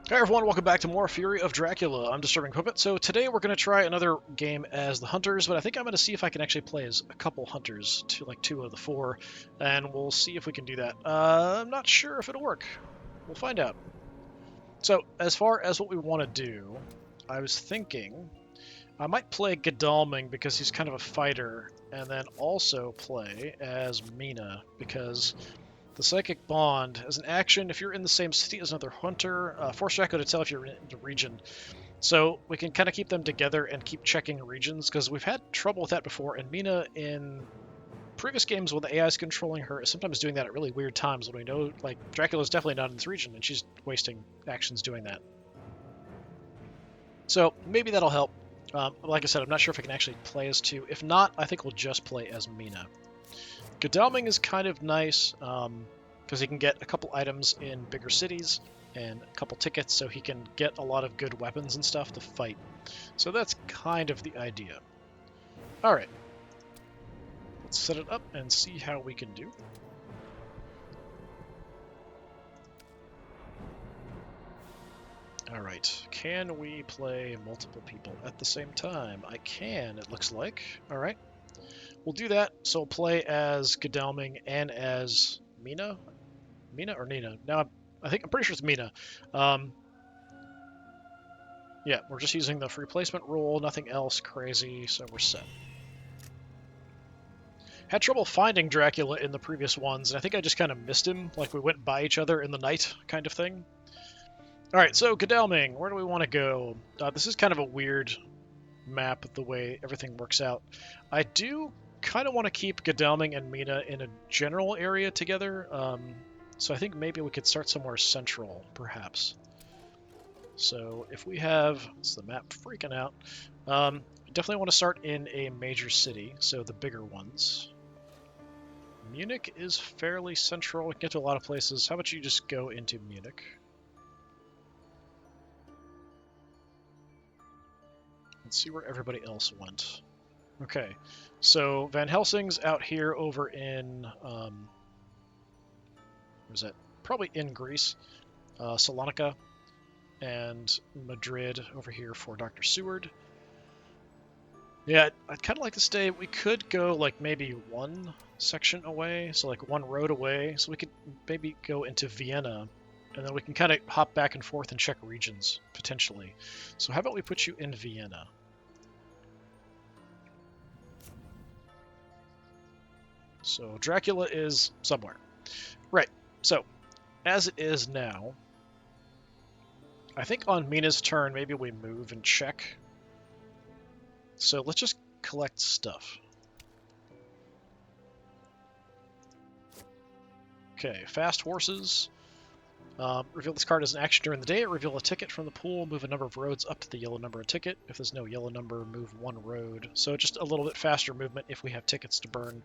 Hey everyone, welcome back to more Fury of Dracula. I'm DisturbingPuppet. So today we're going to try another game as the Hunters, but I think I'm going to see if I can actually play as a couple Hunters, like two of the four, and we'll see if we can do that. I'm not sure if it'll work. We'll find out. So as far as what we want to do, I was thinking I might play Godalming because he's kind of a fighter, and then also play as Mina because the Psychic Bond, as an action, if you're in the same city as another hunter, force Echo to tell if you're in the region. So we can kind of keep them together and keep checking regions, because we've had trouble with that before, and Mina in previous games when the AI is controlling her is sometimes doing that at really weird times when we know, like, Dracula's definitely not in this region, and she's wasting actions doing that. So maybe that'll help. Like I said, I'm not sure if I can actually play as two. If not, I think we'll just play as Mina. Godalming is kind of nice because he can get a couple items in bigger cities and a couple tickets, so he can get a lot of good weapons and stuff to fight. So that's kind of the idea. Alright, let's set it up and see how we can do. Alright, can we play multiple people at the same time? I can, it looks like. Alright. We'll do that. So we'll play as Godalming and as Mina. Mina or Nina? Now I'm pretty sure it's Mina. Yeah, we're just using the free placement rule, nothing else crazy, so we're set. Had trouble finding Dracula in the previous ones, and I think I just kind of missed him, like we went by each other in the night kind of thing. Alright, so Godalming, where do we want to go? This is kind of a weird map, the way everything works out. I do kind of want to keep Godalming and Mina in a general area together, so I think maybe we could start somewhere central, perhaps. So if we have, it's the map freaking out, definitely want to start in a major city, so the bigger ones. Munich is fairly central, we can get to a lot of places. How about you just go into Munich? Let's see where everybody else went. Okay, so Van Helsing's out here over in, where's that? Probably in Greece, Salonika, and Madrid over here for Dr. Seward. Yeah, I'd kind of like to stay. We could go like maybe one section away, so like one road away, so we could maybe go into Vienna, and then we can kind of hop back and forth and check regions, potentially. So how about we put you in Vienna? So Dracula is somewhere. Right, so as it is now, I think on Mina's turn, maybe we move and check. So let's just collect stuff. Okay, fast horses. Reveal this card as an action during the day. Reveal a ticket from the pool. Move a number of roads up to the yellow number of ticket. If there's no yellow number, move one road. So just a little bit faster movement if we have tickets to burn.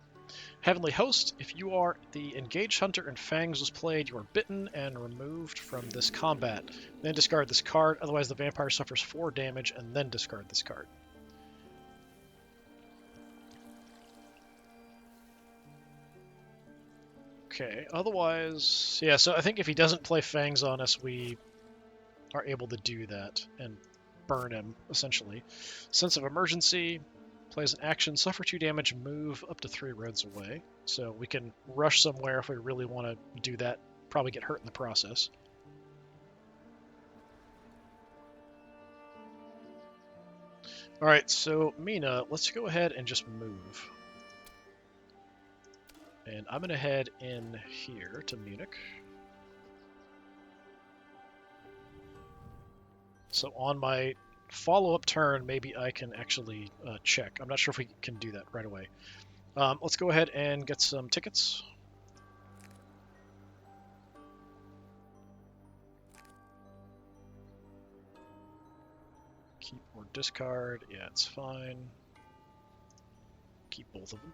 Heavenly Host. If you are the engaged hunter and Fangs was played, you are bitten and removed from this combat. Then discard this card. Otherwise, the vampire suffers 4 damage and then discard this card. Okay, otherwise, yeah, so I think if he doesn't play Fangs on us, we are able to do that and burn him, essentially. Sense of Emergency, plays an action, suffer 2 damage, move up to 3 roads away. So we can rush somewhere if we really want to do that, probably get hurt in the process. Alright, so Mina, let's go ahead and just move. And I'm going to head in here to Munich. So on my follow-up turn, maybe I can actually check. I'm not sure if we can do that right away. Let's go ahead and get some tickets. Keep or discard. Yeah, it's fine. Keep both of them.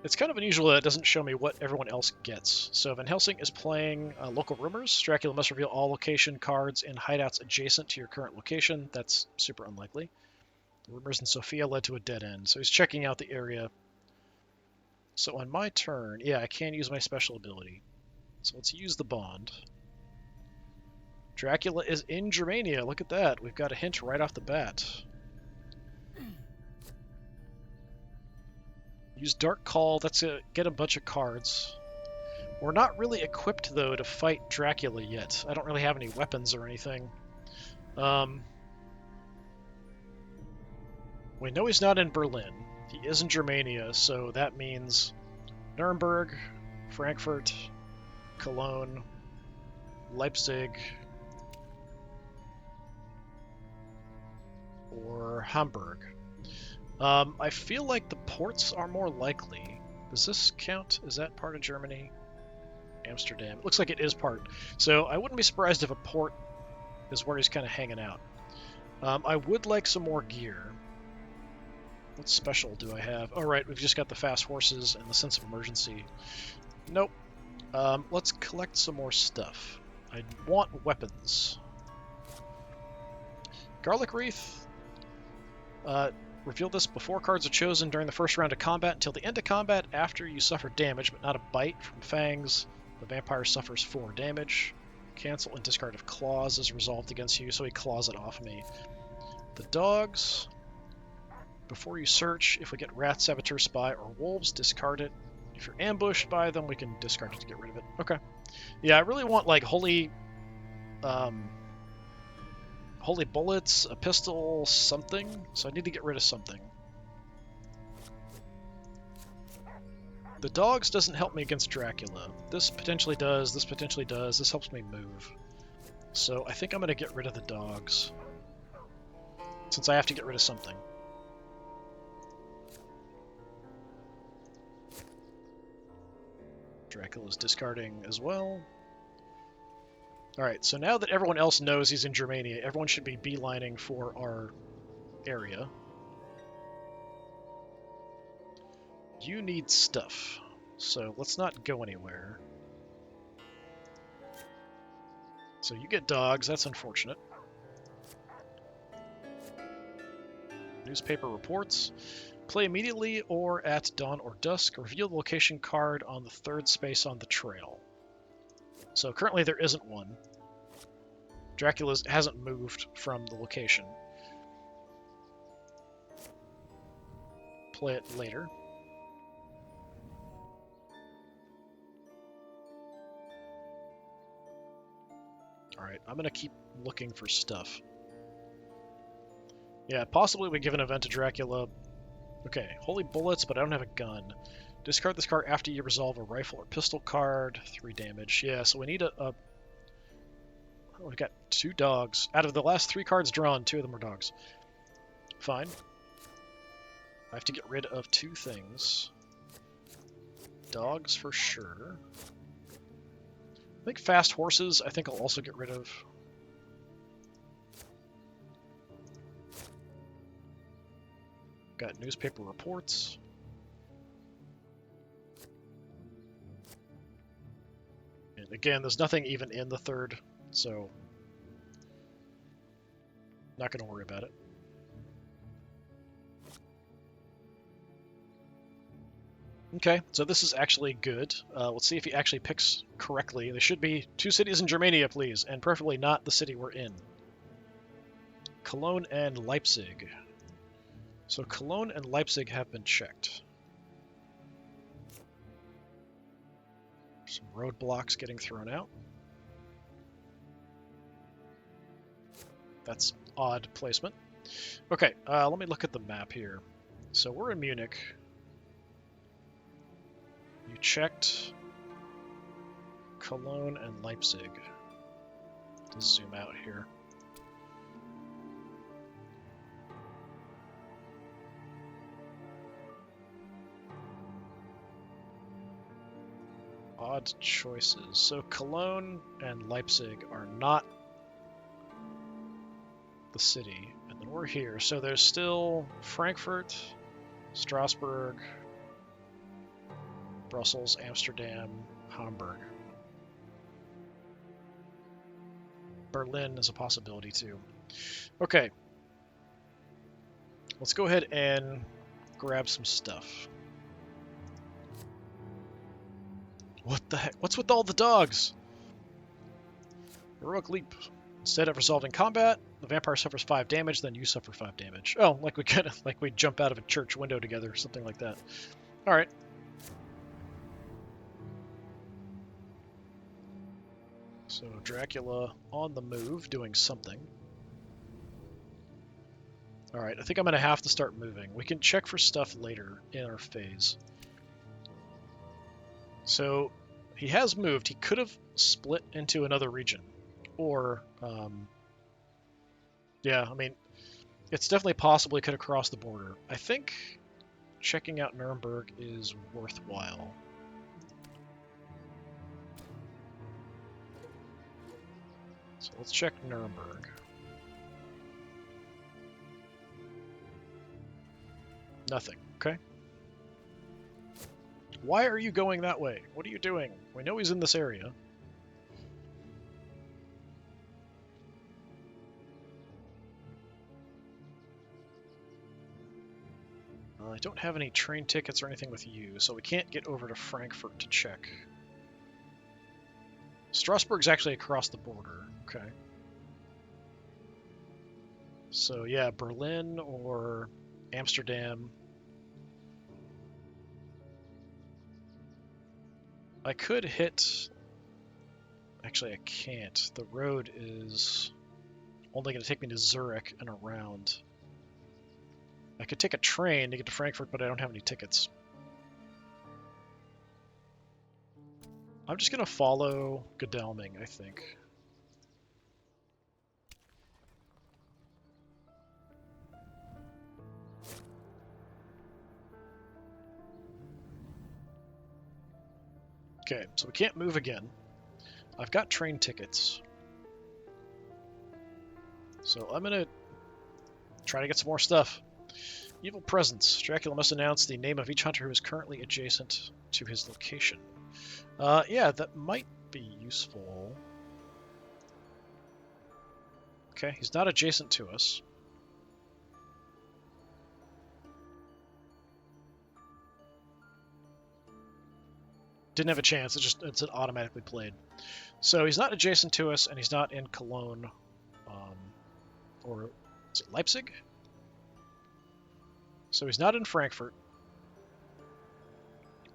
It's kind of unusual that it doesn't show me what everyone else gets. So Van Helsing is playing local rumors. Dracula must reveal all location cards in hideouts adjacent to your current location. That's super unlikely. The rumors in Sofia led to a dead end, so he's checking out the area So on my turn, yeah, I can use my special ability. So let's use the bond. Dracula is in Germania. Look at that. We've got a hint right off the bat. Use Dark Call. That's to get a bunch of cards. We're not really equipped, though, to fight Dracula yet. I don't really have any weapons or anything. We know he's not in Berlin. He is in Germania, so that means Nuremberg, Frankfurt, Cologne, Leipzig, or Hamburg. I feel like the ports are more likely. Does this count? Is that part of Germany? Amsterdam. It looks like it is part. So I wouldn't be surprised if a port is where he's kind of hanging out. I would like some more gear. What special do I have? Oh, right, we've just got the fast horses and the sense of emergency. Nope. Let's collect some more stuff. I want weapons. Garlic Wreath. Reveal this before cards are chosen during the first round of combat until the end of combat after you suffer damage, but not a bite from fangs. The vampire suffers 4 damage. Cancel and discard if claws is resolved against you, so he claws it off me. The dogs. Before you search, if we get rat, saboteur, spy, or wolves, discard it. If you're ambushed by them, we can discard it to get rid of it. Okay. Yeah, I really want, like, holy bullets, a pistol, something. So I need to get rid of something. The dogs doesn't help me against Dracula. This potentially does, this potentially does. This helps me move. So I think I'm going to get rid of the dogs, since I have to get rid of something. Dracula's discarding as well. Alright, so now that everyone else knows he's in Germania, everyone should be beelining for our area. You need stuff, so let's not go anywhere. So you get dogs, that's unfortunate. Newspaper reports. Play immediately or at dawn or dusk. Reveal the location card on the 3rd space on the trail. So currently there isn't one. Dracula hasn't moved from the location. Play it later. Alright, I'm going to keep looking for stuff. Yeah, possibly we give an event to Dracula. Okay, holy bullets, but I don't have a gun. Discard this card after you resolve a rifle or pistol card. 3 damage. Yeah, so we need a we've got 2 dogs. Out of the last 3 cards drawn, 2 of them are dogs. Fine. I have to get rid of 2 things. Dogs for sure. I think fast horses, I think I'll also get rid of. Got newspaper reports. And again, there's nothing even in the 3rd, so not going to worry about it. Okay, so this is actually good. Let's see if he actually picks correctly. There should be 2 cities in Germania, please, and preferably not the city we're in. Cologne and Leipzig. So Cologne and Leipzig have been checked. Some roadblocks getting thrown out. That's odd placement. Okay, let me look at the map here. So we're in Munich. You checked Cologne and Leipzig. Let's zoom out here. Odd choices. So Cologne and Leipzig are not the city. And then we're here. So there's still Frankfurt, Strasbourg, Brussels, Amsterdam, Hamburg. Berlin is a possibility too. Okay. Let's go ahead and grab some stuff. What the heck? What's with all the dogs? Heroic leap. Instead of resolving combat, the vampire suffers 5 damage, then you suffer 5 damage. Oh, like we jump out of a church window together, something like that. All right. So Dracula on the move, doing something. All right, I think I'm going to have to start moving. We can check for stuff later in our phase. So he has moved. He could have split into another region. Or, yeah, I mean, it's definitely possible he could have crossed the border. I think checking out Nuremberg is worthwhile. So let's check Nuremberg. Nothing. Okay. Why are you going that way? What are you doing? We know he's in this area. I don't have any train tickets or anything with you, so we can't get over to Frankfurt to check. Strasbourg's actually across the border. Okay. So yeah, Berlin or Amsterdam. I could hit... Actually, I can't. The road is only going to take me to Zurich and around. I could take a train to get to Frankfurt, but I don't have any tickets. I'm just going to follow Godalming, I think. Okay, so we can't move again. I've got train tickets. So I'm going to try to get some more stuff. Evil presence. Dracula must announce the name of each hunter who is currently adjacent to his location. Yeah, that might be useful. Okay, he's not adjacent to us. Didn't have a chance, it's automatically played. So he's not adjacent to us, and he's not in Cologne, or is it Leipzig? So he's not in Frankfurt,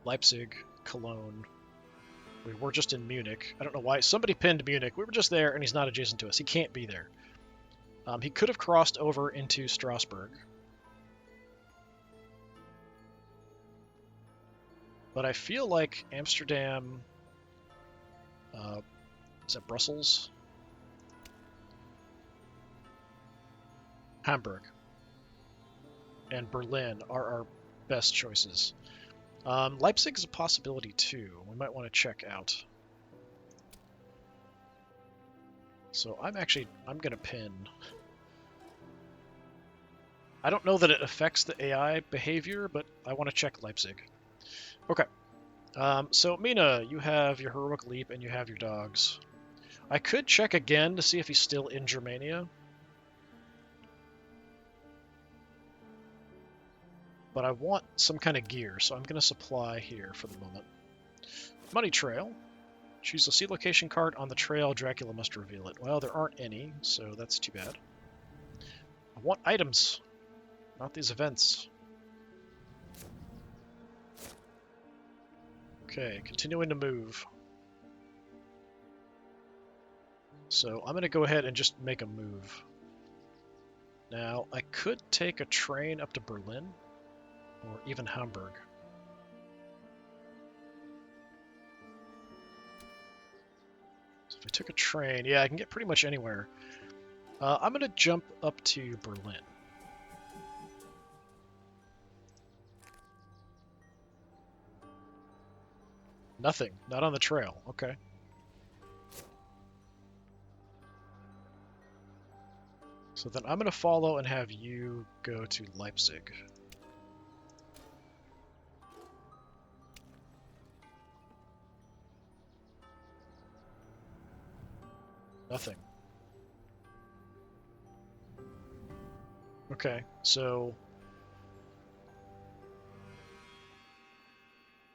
Leipzig, Cologne. We were just in Munich. I don't know why. Somebody pinned Munich. We were just there, and he's not adjacent to us. He can't be there. He could have crossed over into Strasbourg. But I feel like Amsterdam... is that Brussels? Hamburg. And Berlin are our best choices. Leipzig is a possibility too. We might want to check out. So I'm going to pin. I don't know that it affects the AI behavior, but I want to check Leipzig. Okay. So Mina, you have your heroic leap and you have your dogs. I could check again to see if he's still in Germania. But I want some kind of gear, so I'm going to supply here for the moment. Money trail. Choose a sea location card on the trail. Dracula must reveal it. Well, there aren't any, so that's too bad. I want items, not these events. Okay, continuing to move. So I'm going to go ahead and just make a move. Now, I could take a train up to Berlin. Or even Hamburg. So if I took a train, yeah, I can get pretty much anywhere. I'm going to jump up to Berlin. Nothing. Not on the trail. Okay. So then I'm going to follow and have you go to Leipzig. Nothing. Okay, so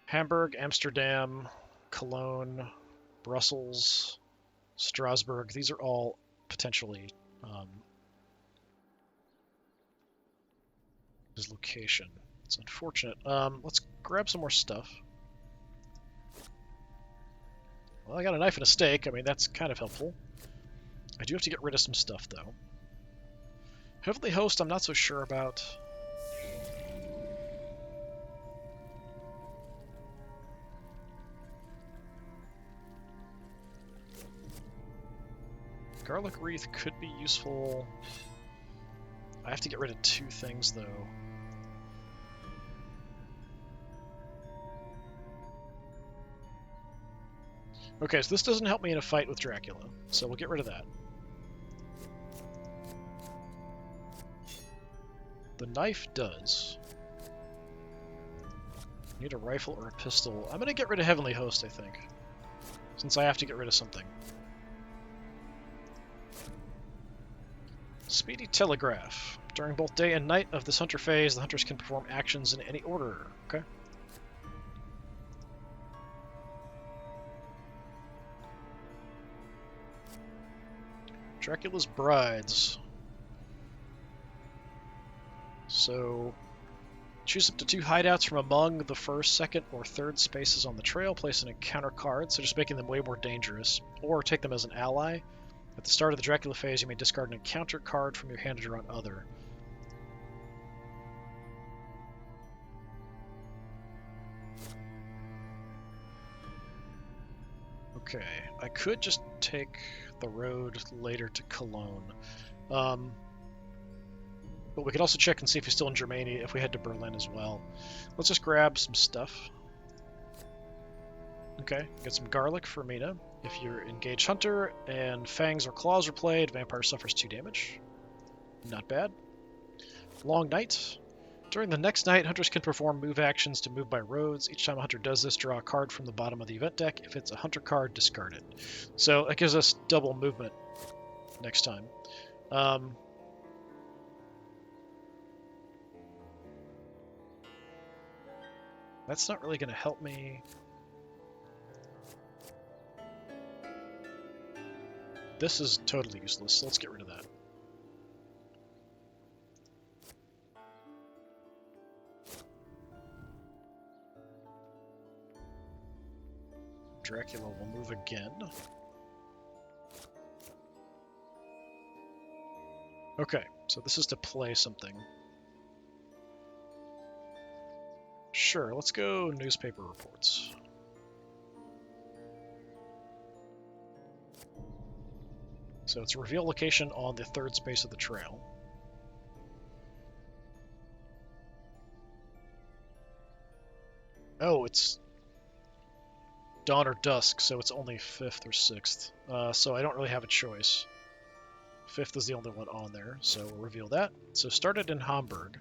Hamburg, Amsterdam, Cologne, Brussels, Strasbourg. These are all potentially his location. It's unfortunate. Let's grab some more stuff. Well, I got a knife and a stake. I mean, that's kind of helpful. I do have to get rid of some stuff, though. Heavenly Host, I'm not so sure about. Garlic Wreath could be useful. I have to get rid of 2 things, though. Okay, so this doesn't help me in a fight with Dracula, so we'll get rid of that. The knife does. Need a rifle or a pistol. I'm going to get rid of Heavenly Host, I think, since I have to get rid of something. Speedy Telegraph. During both day and night of this hunter phase, the hunters can perform actions in any order. Okay. Dracula's Brides. So, choose up to 2 hideouts from among the first, second, or third spaces on the trail. Place an encounter card, so just making them way more dangerous. Or take them as an ally. At the start of the Dracula phase, you may discard an encounter card from your hand to draw on other. Okay, I could just take the road later to Cologne. But we could also check and see if he's still in Germany if we head to Berlin as well. Let's just grab some stuff. Okay, get some garlic for Mina. If you're engaged hunter and fangs or claws are played, vampire suffers 2 damage. Not bad. Long night. During the next night, hunters can perform move actions to move by roads. Each time a hunter does this, draw a card from the bottom of the event deck. If it's a hunter card, discard it. So it gives us double movement next time. That's not really going to help me. This is totally useless, so let's get rid of that. Dracula will move again. Okay, so this is to play something. Sure, let's go newspaper reports. So it's reveal location on the 3rd space of the trail. Oh, it's dawn or dusk, so it's only 5th or 6th. So I don't really have a choice. 5th is the only one on there, so we'll reveal that. So started in Hamburg.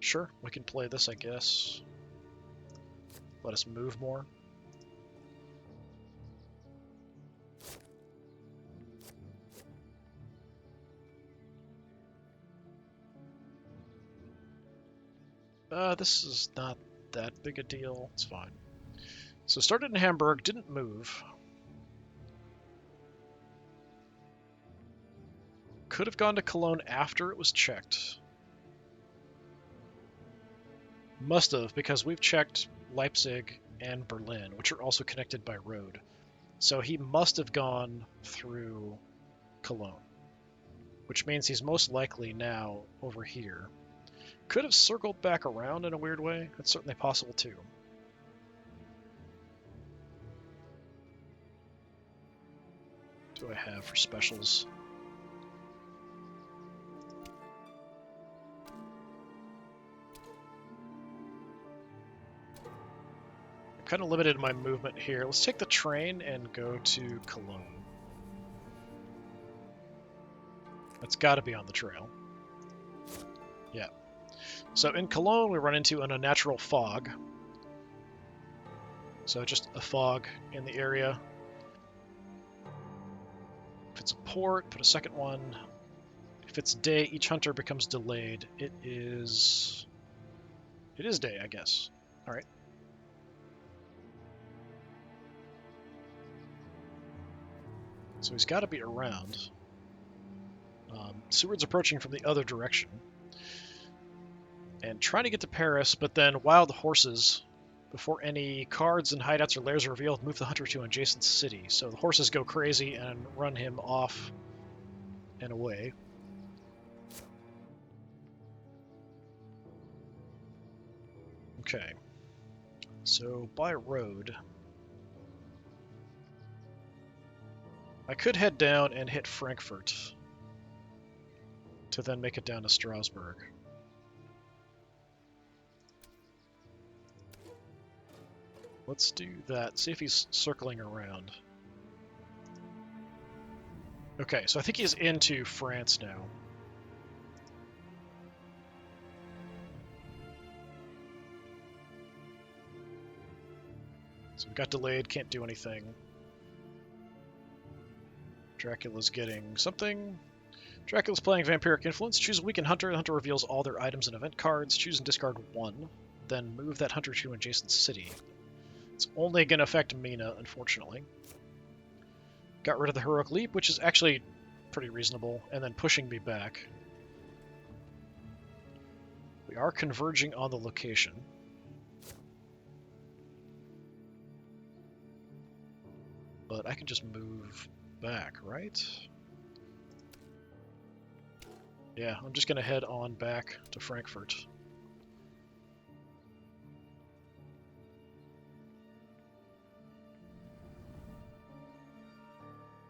Sure, we can play this, I guess. Let us move more. This is not that big a deal. It's fine. So started in Hamburg, didn't move. Could have gone to Cologne after it was checked. Must have, because we've checked Leipzig and Berlin, which are also connected by road. So he must have gone through Cologne, which means he's most likely now over here. Could have circled back around in a weird way. That's certainly possible too. What do I have for specials? I'm kind of limited in my movement here. Let's take the train and go to Cologne. That's got to be on the trail. Yeah. So in Cologne, we run into an unnatural fog. So just a fog in the area. If it's a port, put a second one. If it's day, each hunter becomes delayed. It is It is day, I guess. All right. So he's got to be around. Seward's approaching from the other direction. And trying to get to Paris, but then wild horses, before any cards and hideouts or lairs are revealed, move the hunter to an adjacent city. So the horses go crazy and run him off and away. Okay. So by road, I could head down and hit Frankfurt to then make it down to Strasbourg. Let's do that. See if he's circling around. Okay, so I think he's into France now. So we got delayed, can't do anything. Dracula's getting something. Dracula's playing Vampiric Influence. Choose a weakened hunter. The hunter reveals all their items and event cards. Choose and discard one. Then move that hunter to an adjacent city. It's only going to affect Mina, unfortunately. Got rid of the Heroic Leap, which is actually pretty reasonable, and then pushing me back. We are converging on the location. But I can just move back, right? Yeah, I'm just going to head on back to Frankfurt.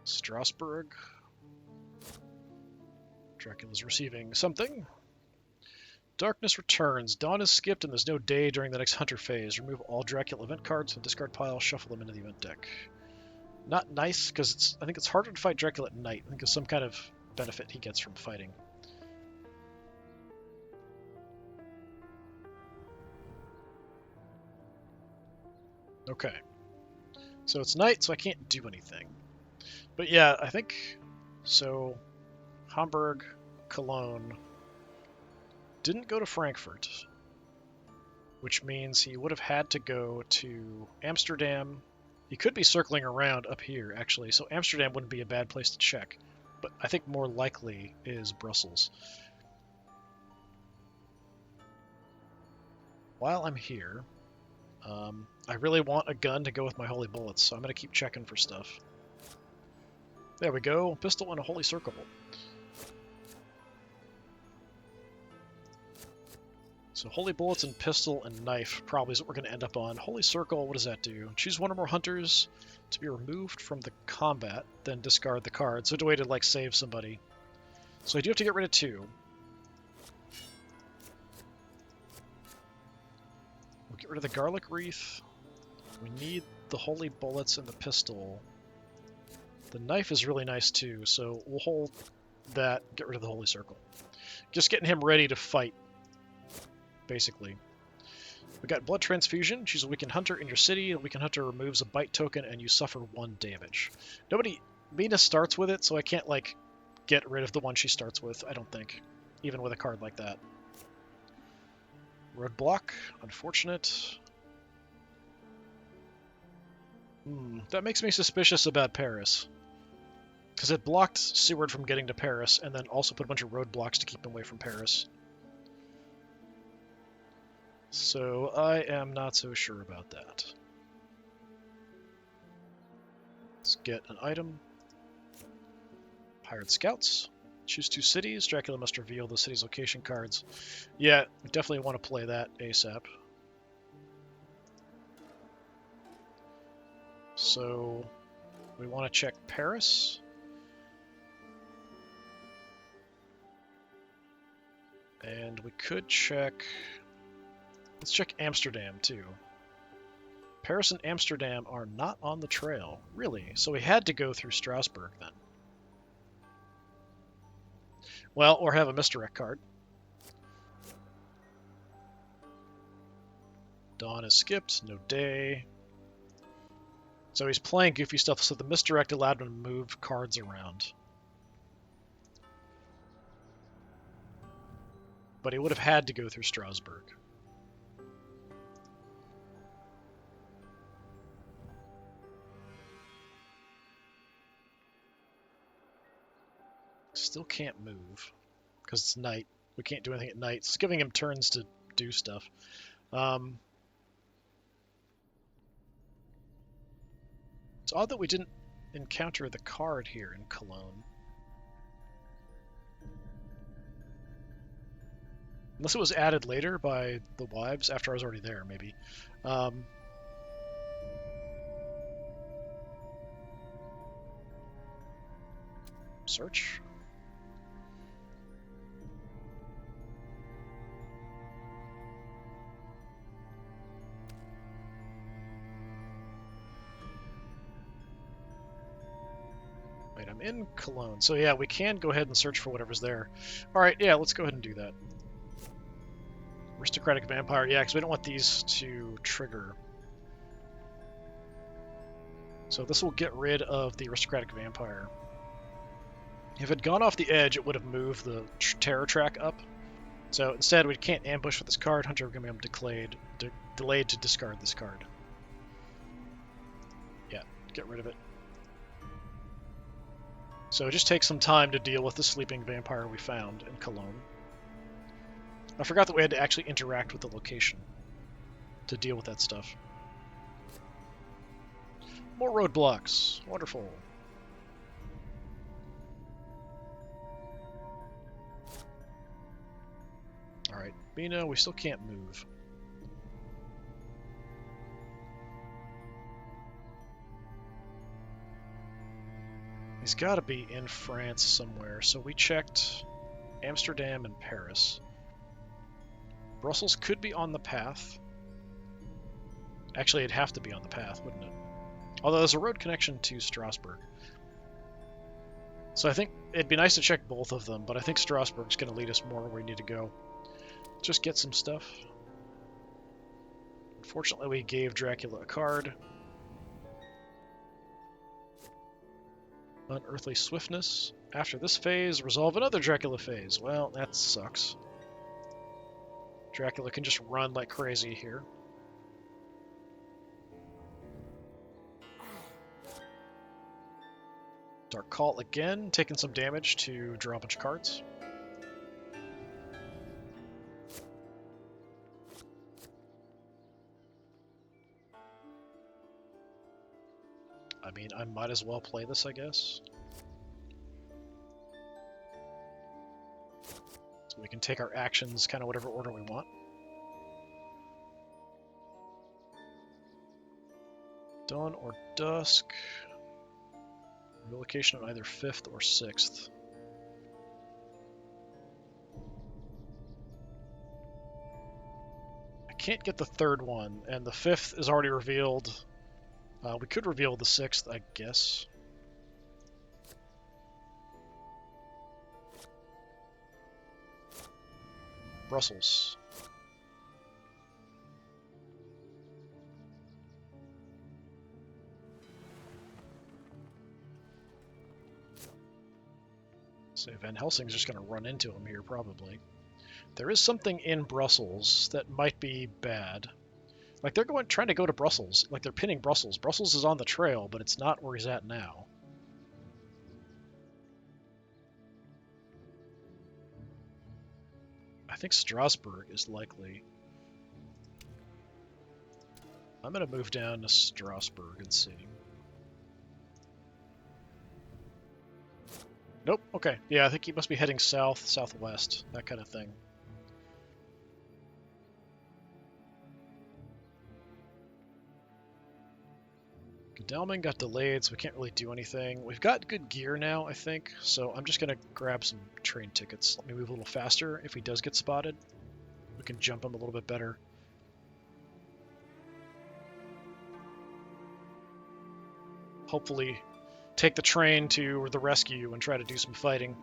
Strasbourg. Dracula's receiving something. Darkness returns. Dawn is skipped and there's no day during the next hunter phase. Remove all Dracula event cards from the discard pile, shuffle them into the event deck. Not nice, because I think it's harder to fight Dracula at night. I think there's some kind of benefit he gets from fighting. Okay. So it's night, so I can't do anything. But yeah, I think... So, Hamburg, Cologne... didn't go to Frankfurt. Which means he would have had to go to Amsterdam. He could be circling around up here, actually, so Amsterdam wouldn't be a bad place to check. But I think more likely is Brussels. While I'm here, I really want a gun to go with my holy bullets, so I'm going to keep checking for stuff. There we go, pistol and a holy circle. So holy bullets and pistol and knife probably is what we're going to end up on. Holy circle, what does that do? Choose one or more hunters to be removed from the combat, then discard the card. So it's a way to like save somebody. So I do have to get rid of two. We'll get rid of the garlic wreath. We need the holy bullets and the pistol. The knife is really nice too, so we'll hold that, get rid of the holy circle. Just getting him ready to fight. Basically. We got blood transfusion. Choose a weakened hunter in your city. A weakened hunter removes a bite token and you suffer 1 damage. Mina starts with it, so I can't like get rid of the one she starts with, I don't think. Even with a card like that. Roadblock, unfortunate. That makes me suspicious about Paris. Because it blocked Seward from getting to Paris, and then also put a bunch of roadblocks to keep him away from Paris. So I am not so sure about that. Let's get an item. Hired scouts. Choose 2 cities. Dracula must reveal the city's location cards. Yeah, we definitely want to play that ASAP. So we want to check Paris. And we could check... Let's check Amsterdam, too. Paris and Amsterdam are not on the trail, really, so we had to go through Strasbourg, then. Well, or have a misdirect card. Dawn is skipped, no day. So he's playing goofy stuff, so the misdirect allowed him to move cards around. But he would have had to go through Strasbourg. Still can't move because it's night. We can't do anything at night. It's giving him turns to do stuff. It's odd that we didn't encounter the card here in Cologne. Unless it was added later by the wives after I was already there, maybe. Search. Wait, I'm in Cologne. So yeah, we can go ahead and search for whatever's there. All right, yeah, let's go ahead and do that. Aristocratic Vampire, yeah, because we don't want these to trigger. So this will get rid of the Aristocratic Vampire. If it had gone off the edge, it would have moved the terror track up. So instead, we can't ambush with this card. Hunter are going to be delayed to discard this card. Yeah, get rid of it. So it just takes some time to deal with the sleeping vampire we found in Cologne. I forgot that we had to actually interact with the location to deal with that stuff. More roadblocks. Wonderful. Alright, Mina, we still can't move. He's got to be in France somewhere, so we checked Amsterdam and Paris. Brussels could be on the path. Actually, it'd have to be on the path, wouldn't it? Although there's a road connection to Strasbourg. So I think it'd be nice to check both of them, but I think Strasbourg's going to lead us more where we need to go. Just get some stuff. Unfortunately, we gave Dracula a card. Unearthly Swiftness. After this phase, resolve another Dracula phase. Well, that sucks. Dracula can just run like crazy here. Dark Call again, taking some damage to draw a bunch of cards. I mean, I might as well play this, I guess. So we can take our actions kind of whatever order we want. Dawn or Dusk. Relocation on either 5th or 6th. I can't get the 3rd one, and the 5th is already revealed. We could reveal the 6th, I guess. Brussels. So Van Helsing's just going to run into him here, probably. There is something in Brussels that might be bad. Like, they're trying to go to Brussels. Like, they're pinning Brussels. Brussels is on the trail, but it's not where he's at now. I think Strasbourg is likely. I'm going to move down to Strasbourg and see. Nope, okay. Yeah, I think he must be heading south, southwest, that kind of thing. Godalming got delayed, so we can't really do anything. We've got good gear now, I think, so I'm just going to grab some train tickets. Let me move a little faster. If he does get spotted, we can jump him a little bit better. Hopefully take the train to the rescue and try to do some fighting.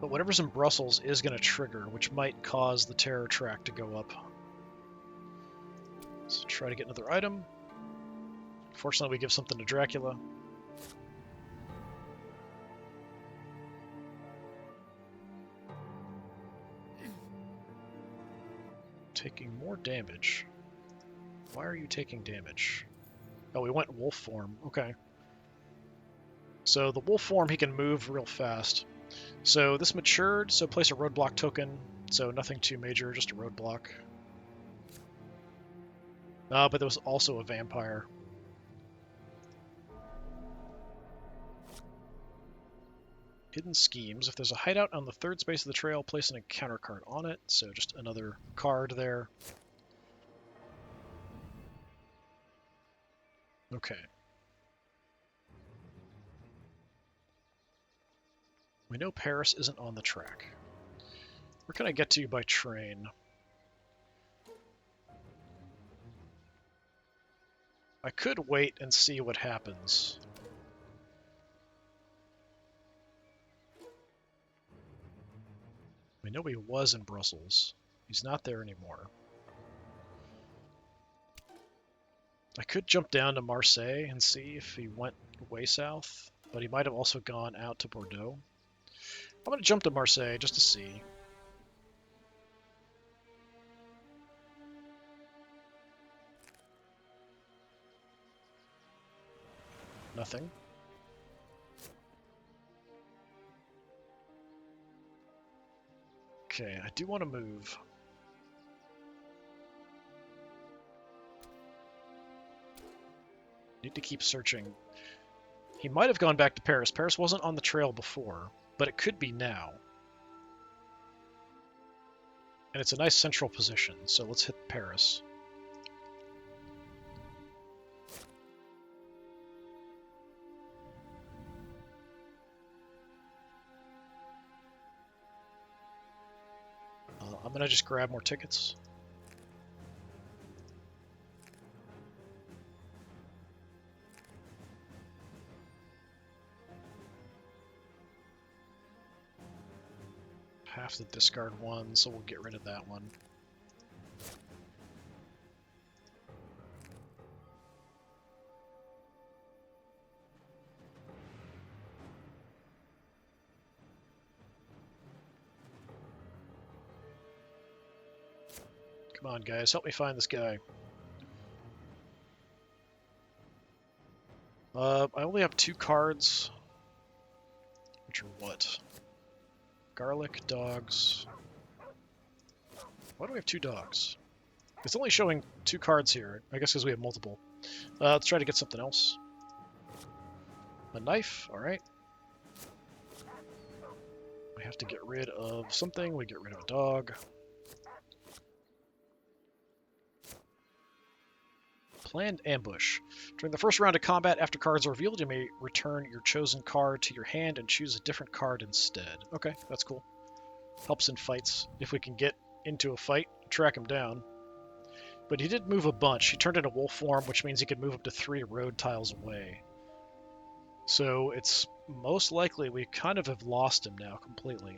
But whatever's in Brussels is going to trigger, which might cause the terror track to go up. So try to get another item. Fortunately, we give something to Dracula. Taking more damage. Why are you taking damage? Oh, we went wolf form. Okay. So the wolf form, he can move real fast. So this matured, so place a roadblock token. So nothing too major, just a roadblock. But there was also a vampire. Hidden schemes. If there's a hideout on the third space of the trail, place an encounter card on it. So just another card there. Okay. We know Paris isn't on the track. Where can I get to by train? I could wait and see what happens. We know he was in Brussels. He's not there anymore. I could jump down to Marseille and see if he went way south, but he might have also gone out to Bordeaux. I'm going to jump to Marseille just to see. Nothing. Okay, I do want to move. Need to keep searching. He might have gone back to Paris. Paris wasn't on the trail before, but it could be now. And it's a nice central position, so let's hit Paris. I'm going to just grab more tickets. Have to discard one, so we'll get rid of that one. Come on, guys, help me find this guy. I only have 2 cards. Which are what? Garlic, dogs. Why do we have 2 dogs? It's only showing 2 cards here. I guess because we have multiple. Let's try to get something else. A knife, alright. We have to get rid of something. We get rid of a dog. Planned ambush. During the first round of combat, after cards are revealed, you may return your chosen card to your hand and choose a different card instead. Okay, that's cool. Helps in fights. If we can get into a fight, track him down. But he did move a bunch. He turned into wolf form, which means he could move up to 3 road tiles away. So it's most likely we kind of have lost him now completely.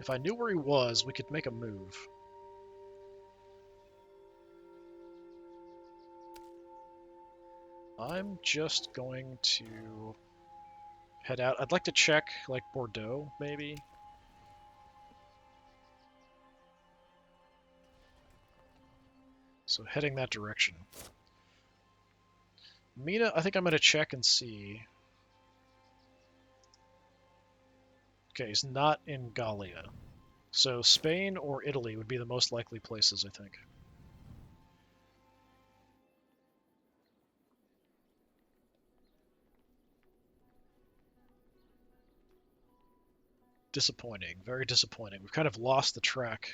If I knew where he was, we could make a move. I'm just going to head out. I'd like to check, like, Bordeaux, maybe. So heading that direction. Mina, I think I'm going to check and see. Okay, he's not in Gallia. So Spain or Italy would be the most likely places, I think. Disappointing. Very disappointing. We've kind of lost the track.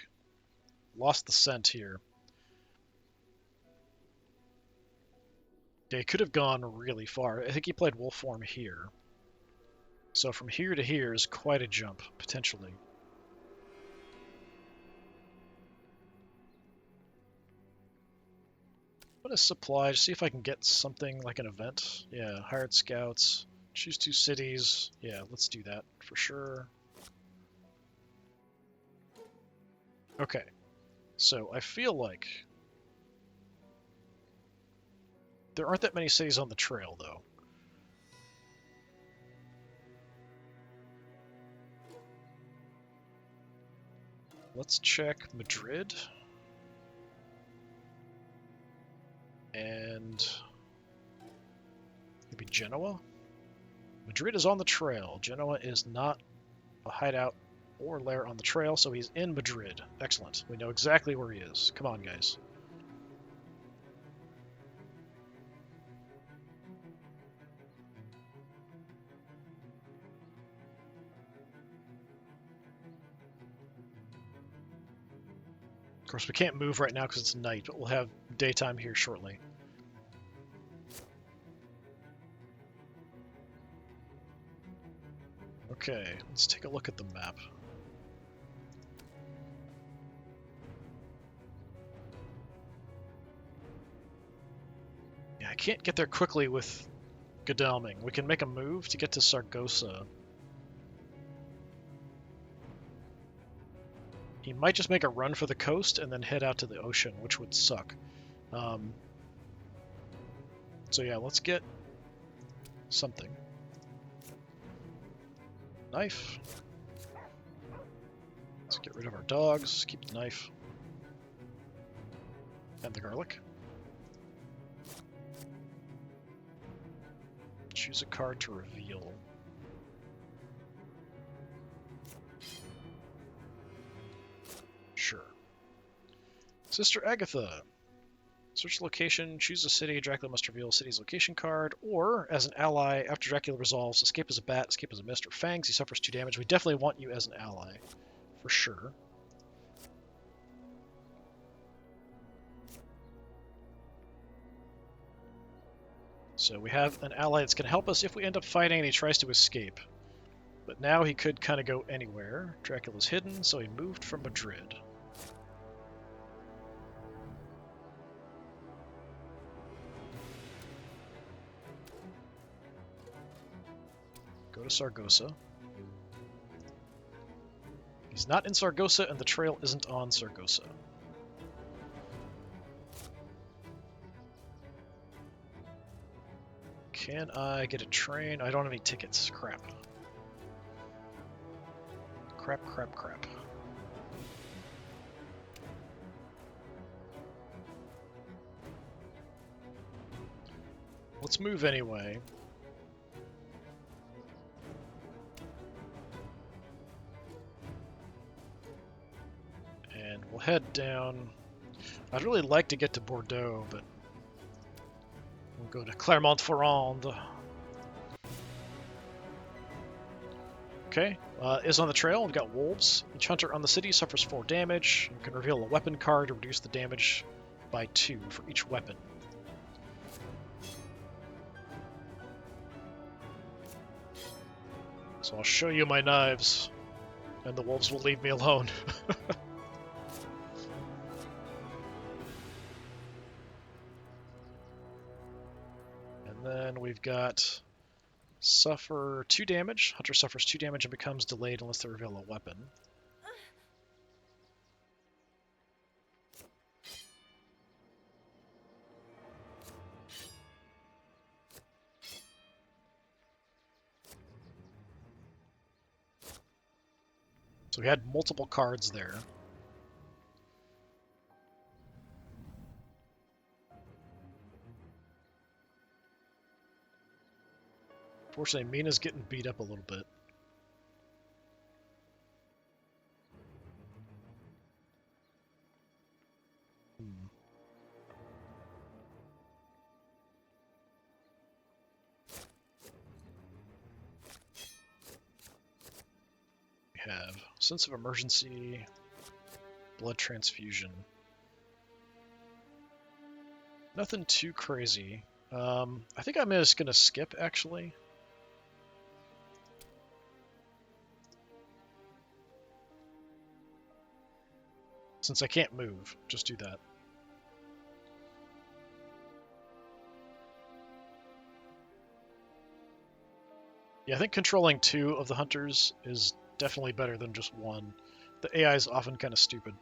Lost the scent here. Yeah, he could have gone really far. I think he played wolf form here. So from here to here is quite a jump, potentially. What is supply? Just see if I can get something like an event. Yeah, hired scouts. Choose 2 cities. Yeah, let's do that for sure. Okay. So I feel like there aren't that many cities on the trail, though. Let's check Madrid. And maybe Genoa? Madrid is on the trail. Genoa is not a hideout or lair on the trail, so he's in Madrid. Excellent. We know exactly where he is. Come on, guys. Of course, we can't move right now because it's night, but we'll have daytime here shortly. Okay, let's take a look at the map. Yeah, I can't get there quickly with Godalming. We can make a move to get to Saragossa. He might just make a run for the coast and then head out to the ocean, which would suck. So yeah, let's get something. Knife. Let's get rid of our dogs. Keep the knife. And the garlic. Choose a card to reveal. Sure. Sister Agatha. Search location, choose a city, Dracula must reveal a city's location card, or, as an ally, after Dracula resolves, escape as a bat, escape as a mist, or fangs, he suffers 2 damage. We definitely want you as an ally, for sure. So we have an ally that's going to help us if we end up fighting and he tries to escape. But now he could kind of go anywhere. Dracula's hidden, so he moved from Madrid. Go to Saragossa. He's not in Saragossa, and the trail isn't on Saragossa. Can I get a train? I don't have any tickets. Crap. Crap, crap, crap. Let's move anyway. And we'll head down. I'd really like to get to Bordeaux, but we'll go to Clermont-Ferrand. Okay, is on the trail. We've got wolves. Each hunter on the city suffers 4 damage. You can reveal a weapon card to reduce the damage by 2 for each weapon. So I'll show you my knives, and the wolves will leave me alone. And then we've got suffer 2 damage. Hunter suffers 2 damage and becomes delayed unless they reveal a weapon. So we had multiple cards there. Fortunately, Mina's getting beat up a little bit. We have sense of emergency, blood transfusion. Nothing too crazy. I think I'm just going to skip, actually. Since I can't move, just do that. Yeah, I think controlling 2 of the hunters is definitely better than just 1. The AI is often kind of stupid.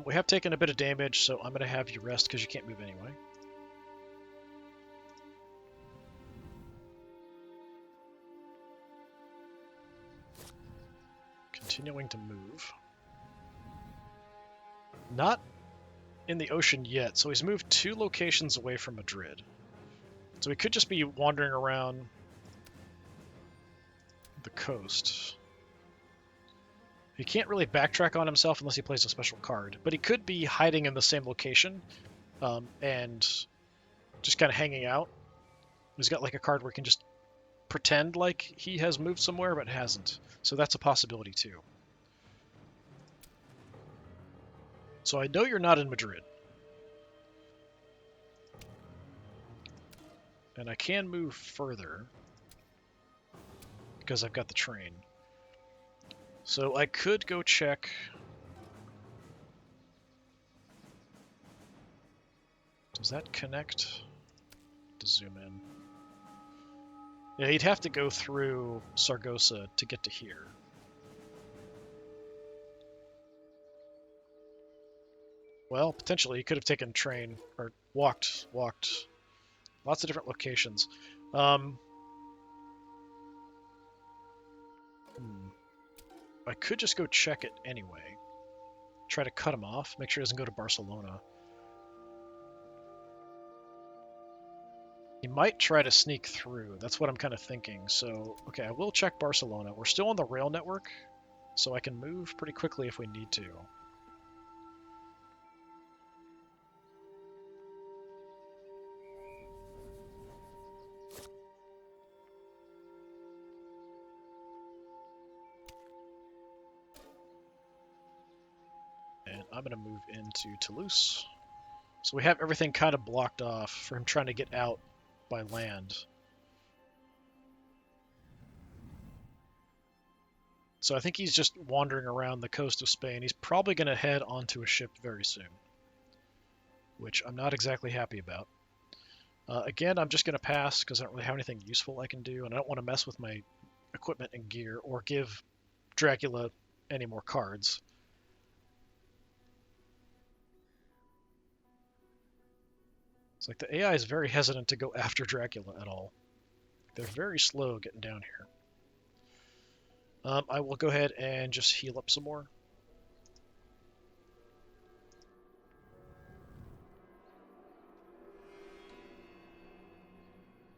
We have taken a bit of damage, so I'm going to have you rest because you can't move anyway. Continuing to move. Not in the ocean yet, so he's moved 2 locations away from Madrid. So he could just be wandering around the coast. He can't really backtrack on himself unless he plays a special card, but he could be hiding in the same location and just kind of hanging out. He's got like a card where he can just pretend like he has moved somewhere but hasn't. So that's a possibility too. So I know you're not in Madrid. And I can move further because I've got the train. So I could go check. Does that connect? To zoom in. Yeah, he'd have to go through Saragossa to get to here. Well, potentially he could have taken a train or walked. Lots of different locations. I could just go check it anyway. Try to cut him off, make sure he doesn't go to Barcelona. He might try to sneak through. That's what I'm kind of thinking. So, okay, I will check Barcelona. We're still on the rail network, so I can move pretty quickly if we need to. And I'm going to move into Toulouse. So we have everything kind of blocked off for him trying to get out by land. So I think he's just wandering around the coast of Spain. He's probably going to head onto a ship very soon, which I'm not exactly happy about. Again, I'm just going to pass because I don't really have anything useful I can do, and I don't want to mess with my equipment and gear or give Dracula any more cards. It's like the AI is very hesitant to go after Dracula at all. They're very slow getting down here. I will go ahead and just heal up some more.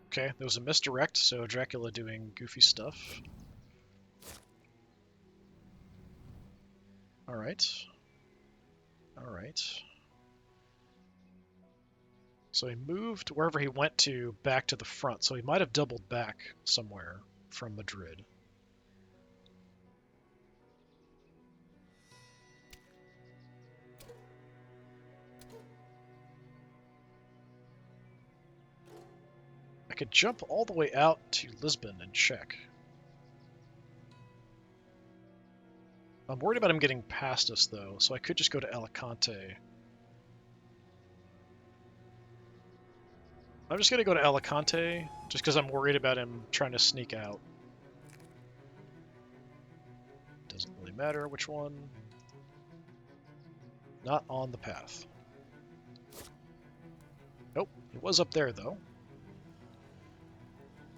Okay, there was a misdirect, so Dracula doing goofy stuff. Alright. Alright. So he moved wherever he went to back to the front, so he might have doubled back somewhere from Madrid. I could jump all the way out to Lisbon and check. I'm worried about him getting past us, though, so I could just go to Alicante. I'm just going to go to Alicante, just because I'm worried about him trying to sneak out. Doesn't really matter which one. Not on the path. Nope, it was up there, though.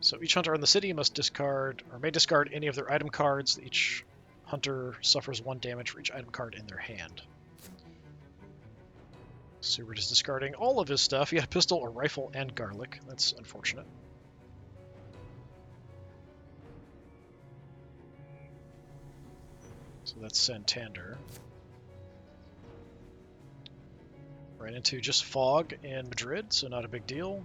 So each hunter in the city must discard, or may discard any of their item cards. Each hunter suffers 1 damage for each item card in their hand. Seward is discarding all of his stuff. He had a pistol, a rifle, and garlic. That's unfortunate. So that's Santander. Ran into just fog in Madrid, so not a big deal.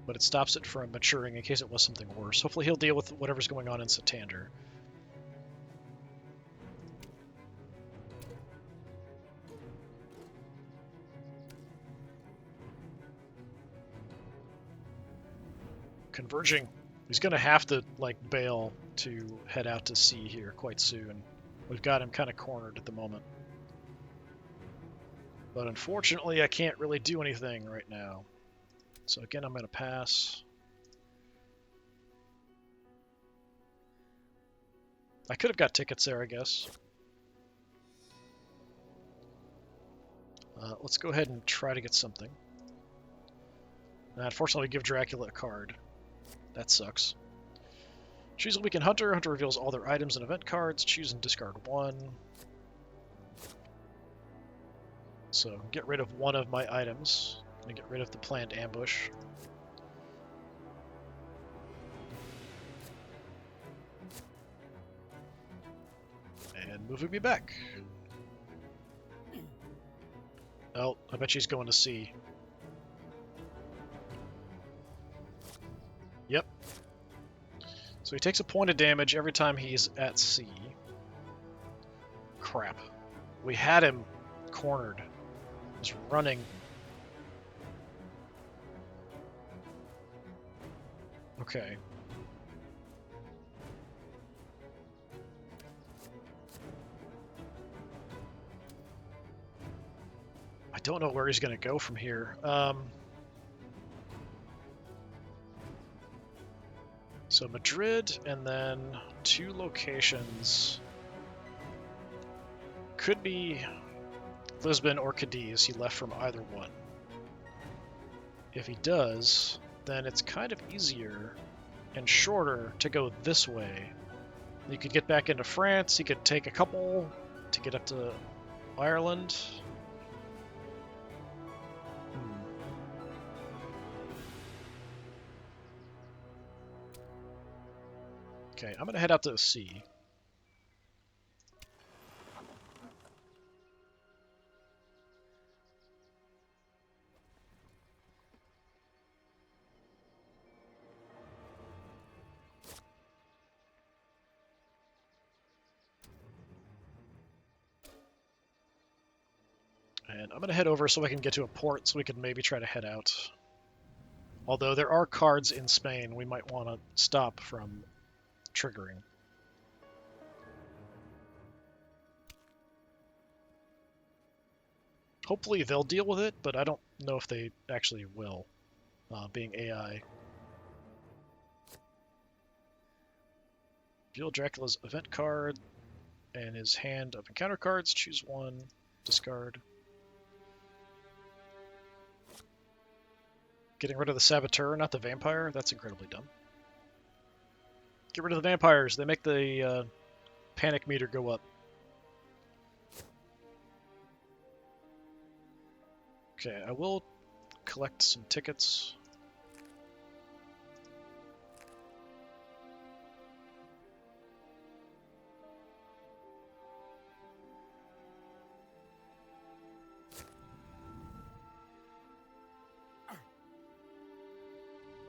But it stops it from maturing in case it was something worse. Hopefully he'll deal with whatever's going on in Santander. Converging. He's going to have to, like, bail to head out to sea here quite soon. We've got him kind of cornered at the moment. But unfortunately, I can't really do anything right now. So again, I'm going to pass. I could have got tickets there, I guess. Let's go ahead and try to get something. Unfortunately, we give Dracula a card. That sucks. Choose a weekend hunter. Hunter reveals all their items and event cards. Choose and discard 1. So get rid of one of my items and get rid of the planned ambush. And moving me back. Oh, I bet she's going to C. Yep. So he takes a point of damage every time he's at C. Crap. We had him cornered. He's running. Okay. I don't know where he's going to go from here. So Madrid and then 2 locations. Could be Lisbon or Cadiz. He left from either one. If he does, then it's kind of easier and shorter to go this way. You could get back into France. He could take a couple to get up to Ireland. Okay, I'm going to head out to C. And I'm going to head over so I can get to a port so we can maybe try to head out. Although there are cards in Spain we might want to stop from triggering. Hopefully they'll deal with it, but I don't know if they actually will, being AI. Reveal Dracula's event card and his hand of encounter cards. Choose one, discard. Getting rid of the Saboteur, not the Vampire. That's incredibly dumb. Get rid of the Vampires. They make the panic meter go up. Okay, I will collect some tickets.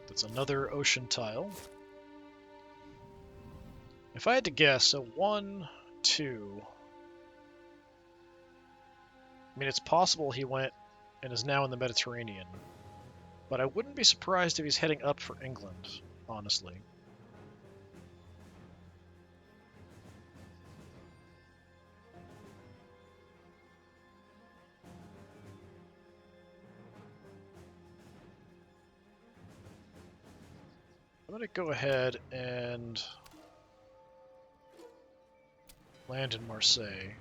That's another ocean tile. If I had to guess, so 1, 2. I mean, it's possible he went and is now in the Mediterranean. But I wouldn't be surprised if he's heading up for England, honestly. I'm going to go ahead and land in Marseille.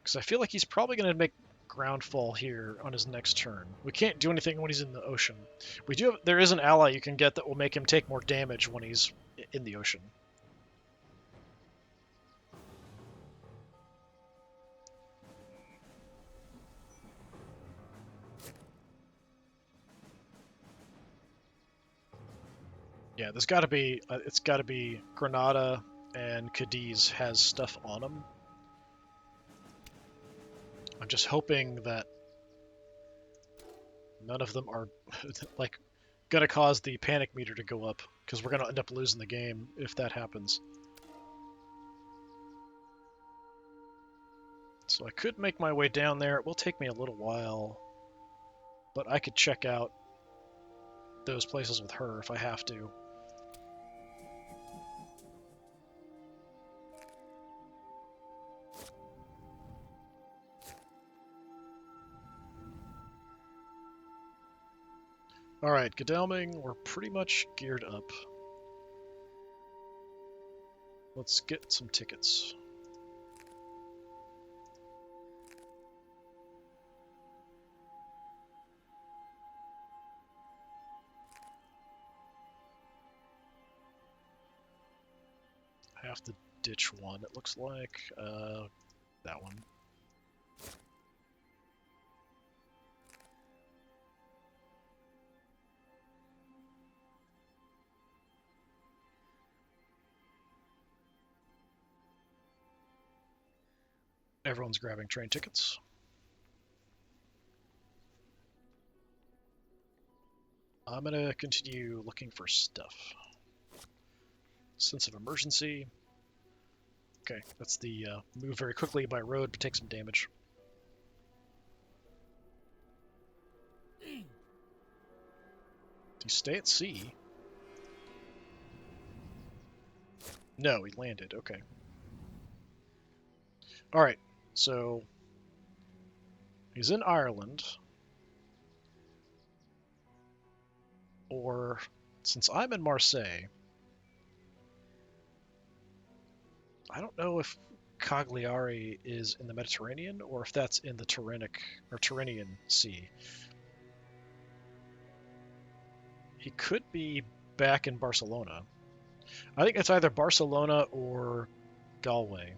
Because I feel like he's probably going to make groundfall here on his next turn. We can't do anything when he's in the ocean. There is an ally you can get that will make him take more damage when he's in the ocean. Yeah, there's got to be. It's got to be Granada and Cadiz has stuff on them. I'm just hoping that none of them are like gonna cause the panic meter to go up, because we're gonna end up losing the game if that happens. So I could make my way down there. It will take me a little while, but I could check out those places with her if I have to. Alright, Godalming, we're pretty much geared up. Let's get some tickets. I have to ditch one, it looks like. That one. Everyone's grabbing train tickets. I'm going to continue looking for stuff. Sense of emergency. Okay, that's the move very quickly by road, but take some damage. Do you stay at sea? No, he landed. Okay. Alright, so he's in Ireland. Or, since I'm in Marseille, I don't know if Cagliari is in the Mediterranean or if that's in the Tyrrhenian Sea. He could be back in Barcelona. I think it's either Barcelona or Galway.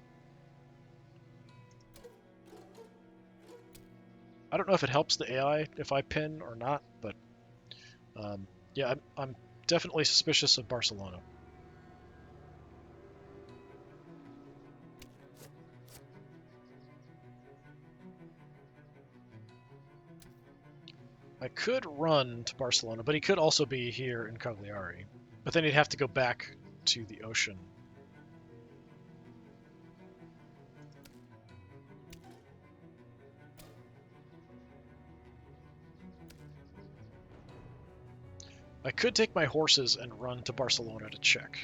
I don't know if it helps the AI if I pin or not, but yeah, I'm definitely suspicious of Barcelona. I could run to Barcelona, but he could also be here in Cagliari. But then he'd have to go back to the ocean. I could take my horses and run to Barcelona to check.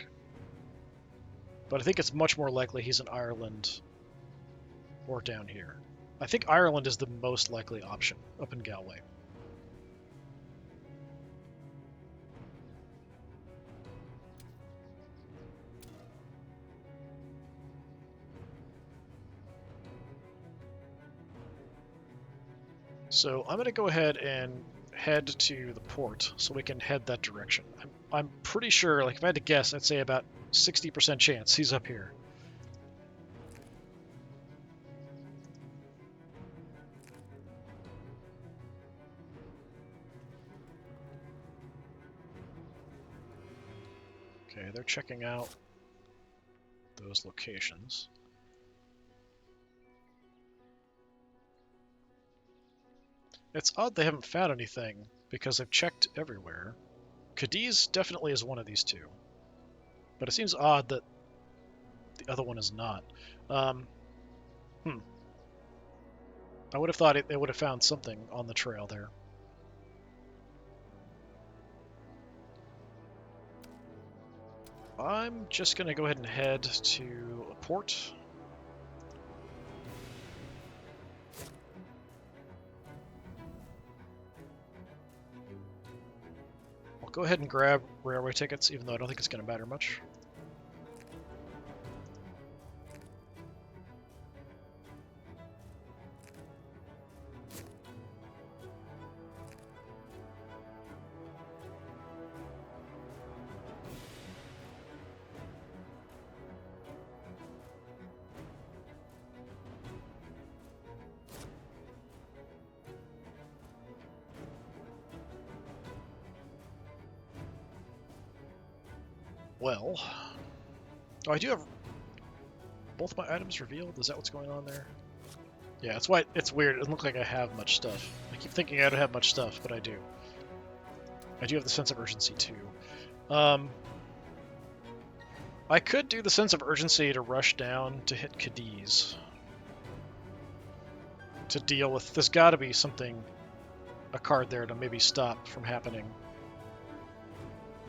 But I think it's much more likely he's in Ireland or down here. I think Ireland is the most likely option, up in Galway. So I'm going to go ahead and head to the port so we can head that direction. I'm pretty sure, like if I had to guess, I'd say about 60% chance he's up here. Okay, they're checking out those locations. It's odd they haven't found anything because I've checked everywhere. Cadiz definitely is one of these two, but it seems odd that the other one is not. I would have thought they would have found something on the trail there. I'm just going to go ahead and head to a port. I'll go ahead and grab railway tickets, even though I don't think it's going to matter much. Well, oh, I do have both my items revealed. Is that what's going on there? Yeah, that's why it's weird. It doesn't look like I have much stuff. I keep thinking I don't have much stuff, but I do. I do have the sense of urgency too. I could do the sense of urgency to rush down to hit Cadiz. To deal with, there's got to be something, a card there to maybe stop from happening.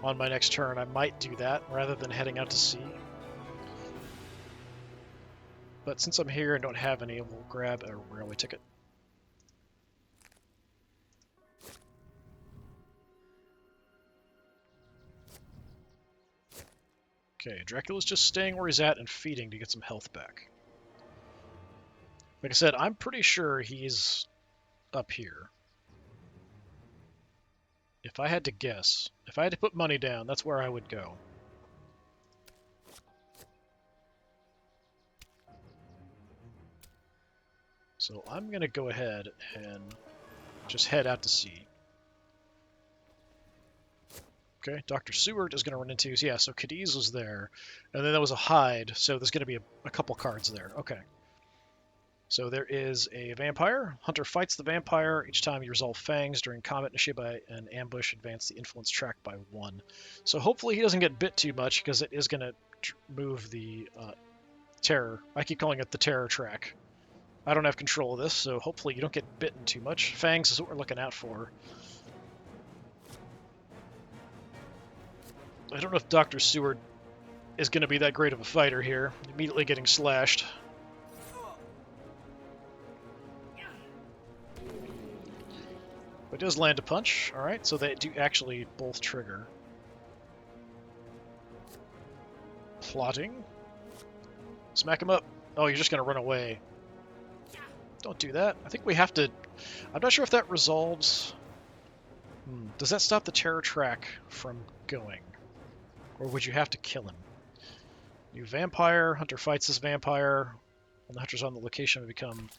On my next turn, I might do that rather than heading out to sea. But since I'm here and don't have any, we'll grab a railway ticket. Okay, Dracula's just staying where he's at and feeding to get some health back. Like I said, I'm pretty sure he's up here. If I had to guess, if I had to put money down, that's where I would go. So I'm going to go ahead and just head out to sea. Okay, Dr. Seward is going to run into, yeah, so Cadiz was there, and then there was a hide, so there's going to be a couple cards there. Okay. So there is a vampire. Hunter fights the vampire. Each time you resolve fangs during combat initiated by an ambush, advance the influence track by 1. So hopefully he doesn't get bit too much, because it is going to move the terror. I keep calling it the terror track. I don't have control of this, so hopefully you don't get bitten too much. Fangs is what we're looking out for. I don't know if Dr. Seward is going to be that great of a fighter here. Immediately getting slashed. But it does land a punch. Alright, so they do actually both trigger. Plotting. Smack him up. Oh, you're just going to run away. Don't do that. I think we have to... I'm not sure if that resolves... Does that stop the terror track from going? Or would you have to kill him? New vampire. Hunter fights this vampire. When the hunter's on the location, will become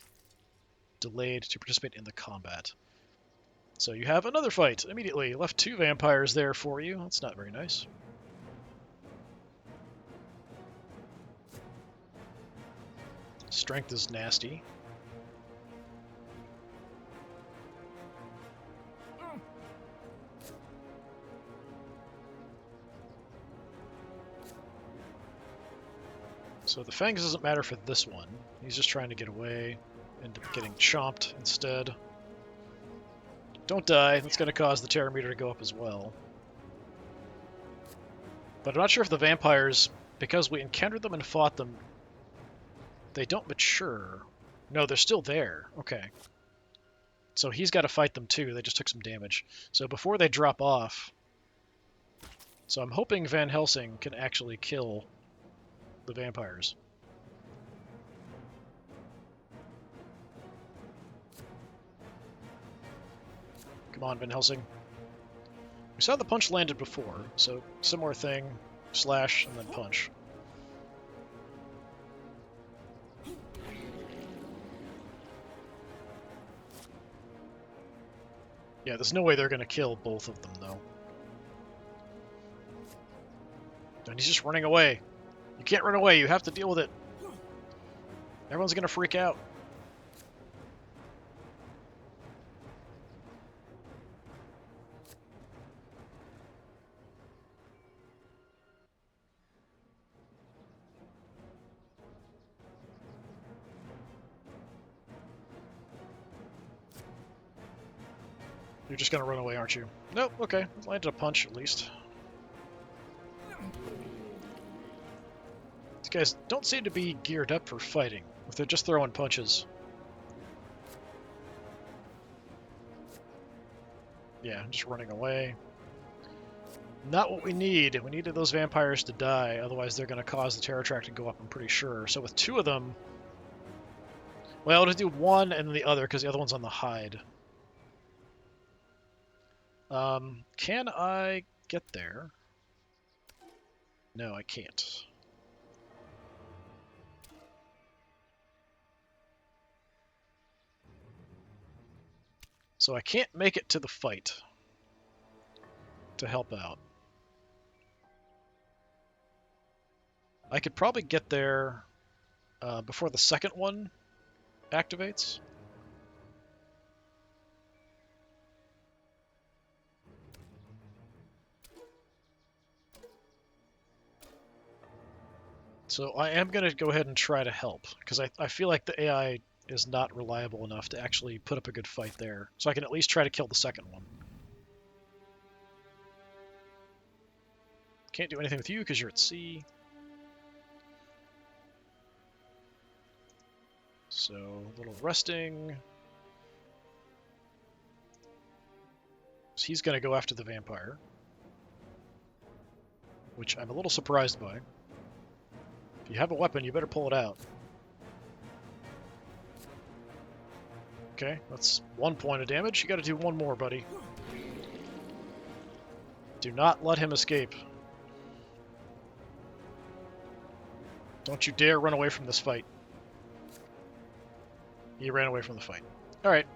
delayed to participate in the combat. So you have another fight immediately. Left 2 vampires there for you. That's not very nice. Strength is nasty. So the fangs doesn't matter for this one. He's just trying to get away, end up getting chomped instead. Don't die, that's going to cause the terror meter to go up as well. But I'm not sure if the vampires, because we encountered them and fought them, they don't mature. No, they're still there. Okay. So he's got to fight them too, they just took some damage. So before they drop off... So I'm hoping Van Helsing can actually kill the vampires. Come on, Van Helsing. We saw the punch landed before, so similar thing, slash, and then punch. Yeah, there's no way they're going to kill both of them, though. And he's just running away. You can't run away, you have to deal with it. Everyone's going to freak out. You're just going to run away, aren't you? Nope, okay. Landed a punch, at least. These guys don't seem to be geared up for fighting, if they're just throwing punches. Yeah, just running away. Not what we need. We needed those vampires to die, otherwise they're going to cause the terror track to go up, I'm pretty sure. So with 2 of them... Well, to do one and then the other, because the other one's on the hide. Can I get there? No, I can't. So I can't make it to the fight to help out. I could probably get there before the second one activates. So I am going to go ahead and try to help, because I feel like the AI is not reliable enough to actually put up a good fight there. So I can at least try to kill the second one. Can't do anything with you because you're at sea. So, a little resting. So he's going to go after the vampire, which I'm a little surprised by. If you have a weapon, you better pull it out. Okay, that's 1 point of damage. You got to do 1 more, buddy. Do not let him escape. Don't you dare run away from this fight. He ran away from the fight. Alright.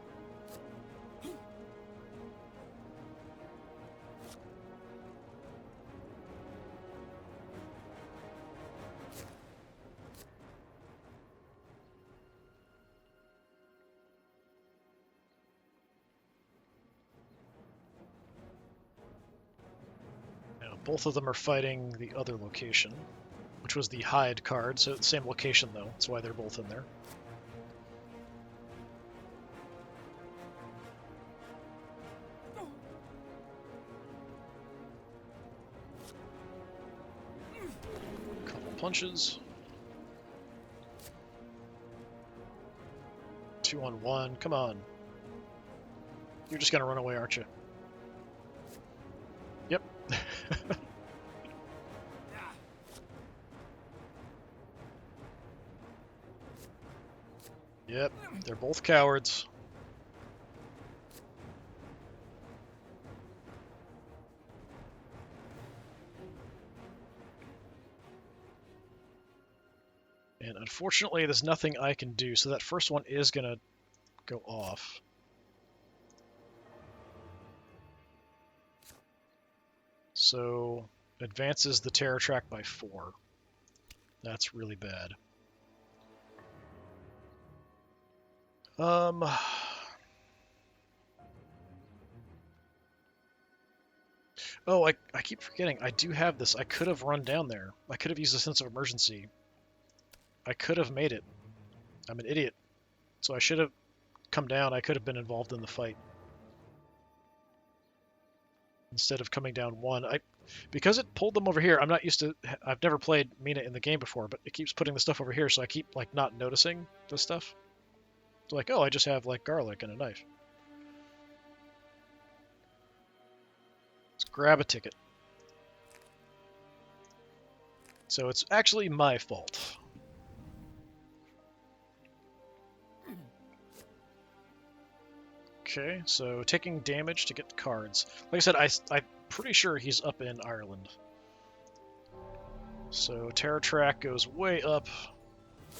Both of them are fighting the other location, which was the hide card, so the same location though. That's why they're both in there. Couple punches. 2-on-1, come on. You're just gonna run away, aren't you? Yep. Yep, they're both cowards. And unfortunately, there's nothing I can do, so that first one is gonna go off. So, advances the terror track by 4. That's really bad. Oh, I keep forgetting. I do have this. I could have run down there. I could have used a sense of emergency. I could have made it. I'm an idiot. So I should have come down. I could have been involved in the fight. Instead of coming down 1. Because it pulled them over here, I'm not used to... I've never played Mina in the game before, but it keeps putting the stuff over here, so I keep, like, not noticing this stuff. So like, oh, I just have, like, garlic and a knife. Let's grab a ticket. So it's actually my fault. Okay, so taking damage to get cards. Like I said, I'm pretty sure he's up in Ireland. So Terror Track goes way up.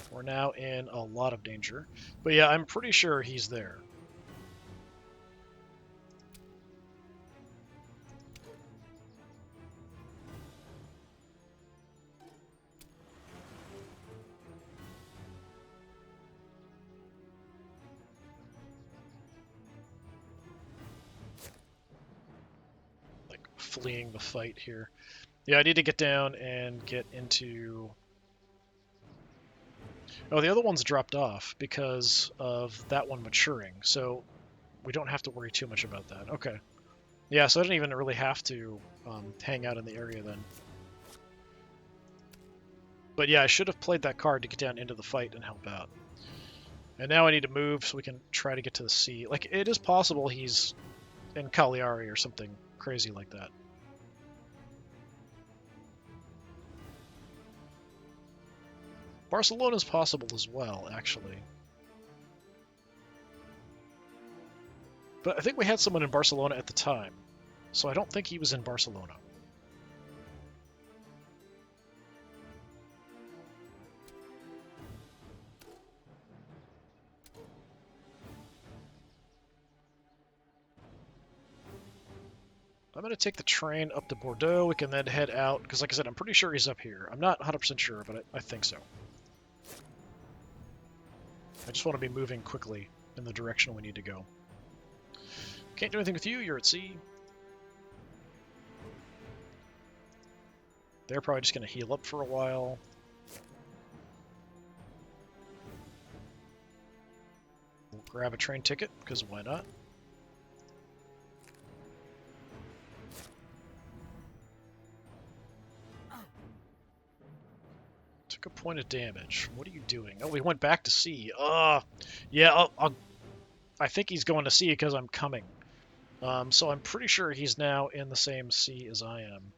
We're now in a lot of danger. But yeah, I'm pretty sure he's there. Like, fleeing the fight here. Yeah, I need to get down and get into... Oh, the other one's dropped off because of that one maturing, so we don't have to worry too much about that. Okay. Yeah, so I didn't even really have to hang out in the area then. But yeah, I should have played that card to get down into the fight and help out. And now I need to move so we can try to get to the sea. Like, it is possible he's in Cagliari or something crazy like that. Barcelona's possible as well, actually. But I think we had someone in Barcelona at the time, so I don't think he was in Barcelona. I'm going to take the train up to Bordeaux. We can then head out, because like I said, I'm pretty sure he's up here. I'm not 100% sure, but I think so. I just want to be moving quickly in the direction we need to go. Can't do anything with you, you're at sea. They're probably just going to heal up for a while. We'll grab a train ticket, because why not? Took a point of damage. What are you doing? Oh, we went back to sea. Yeah, I think he's going to sea because I'm coming. So I'm pretty sure he's now in the same sea as I am.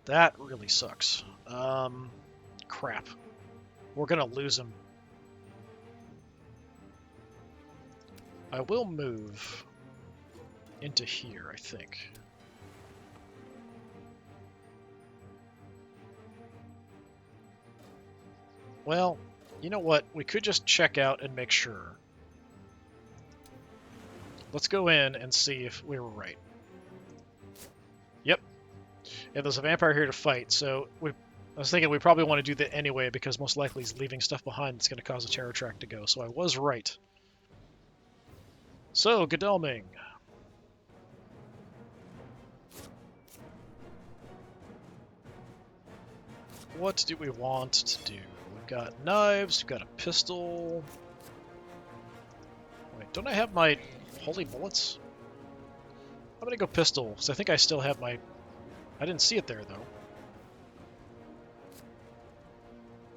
That really sucks. Crap. We're gonna lose him. I will move into here, I think. Well, you know what? We could just check out and make sure. Let's go in and see if we were right. Yep. Yeah, there's a vampire here to fight, so I was thinking we probably want to do that anyway because most likely he's leaving stuff behind that's going to cause a terror track to go, so I was right. So, Godalming. what do we want to do? We've got knives, we've got a pistol. Wait, don't I have my holy bullets? I'm gonna go pistol, because I think I still have my... I didn't see it there, though.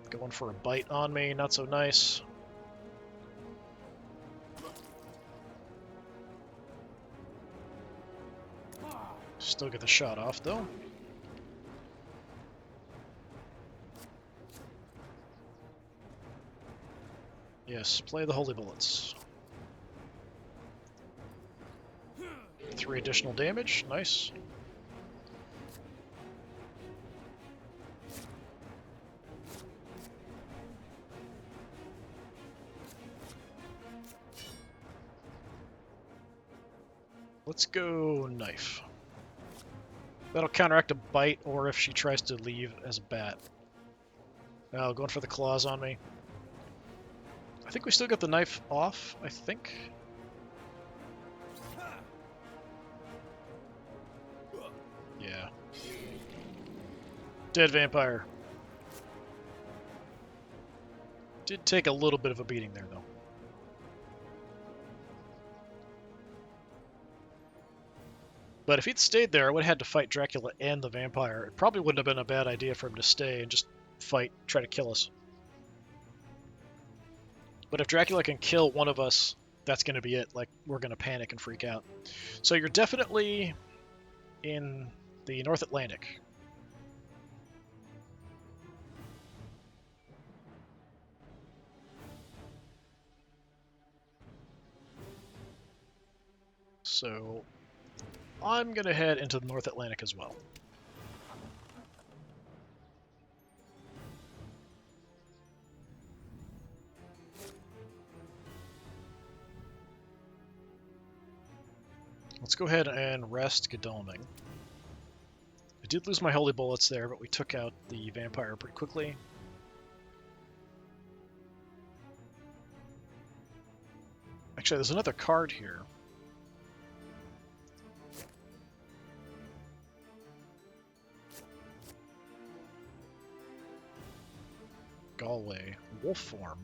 Going for a bite on me, not so nice. Still get the shot off, though. Yes, play the holy bullets. 3 additional damage, nice. Let's go knife. That'll counteract a bite, or if she tries to leave as a bat. Oh, going for the claws on me. I think we still got the knife off, I think. Yeah. Dead vampire. Did take a little bit of a beating there, though. But if he'd stayed there, I would have had to fight Dracula and the vampire. It probably wouldn't have been a bad idea for him to stay and just fight, try to kill us. But if Dracula can kill one of us, that's going to be it. Like, we're going to panic and freak out. So you're definitely in the North Atlantic. So I'm going to head into the North Atlantic as well. Let's go ahead and rest Godalming. I did lose my holy bullets there, but we took out the vampire pretty quickly. Actually, there's another card here. Galway. Wolf form.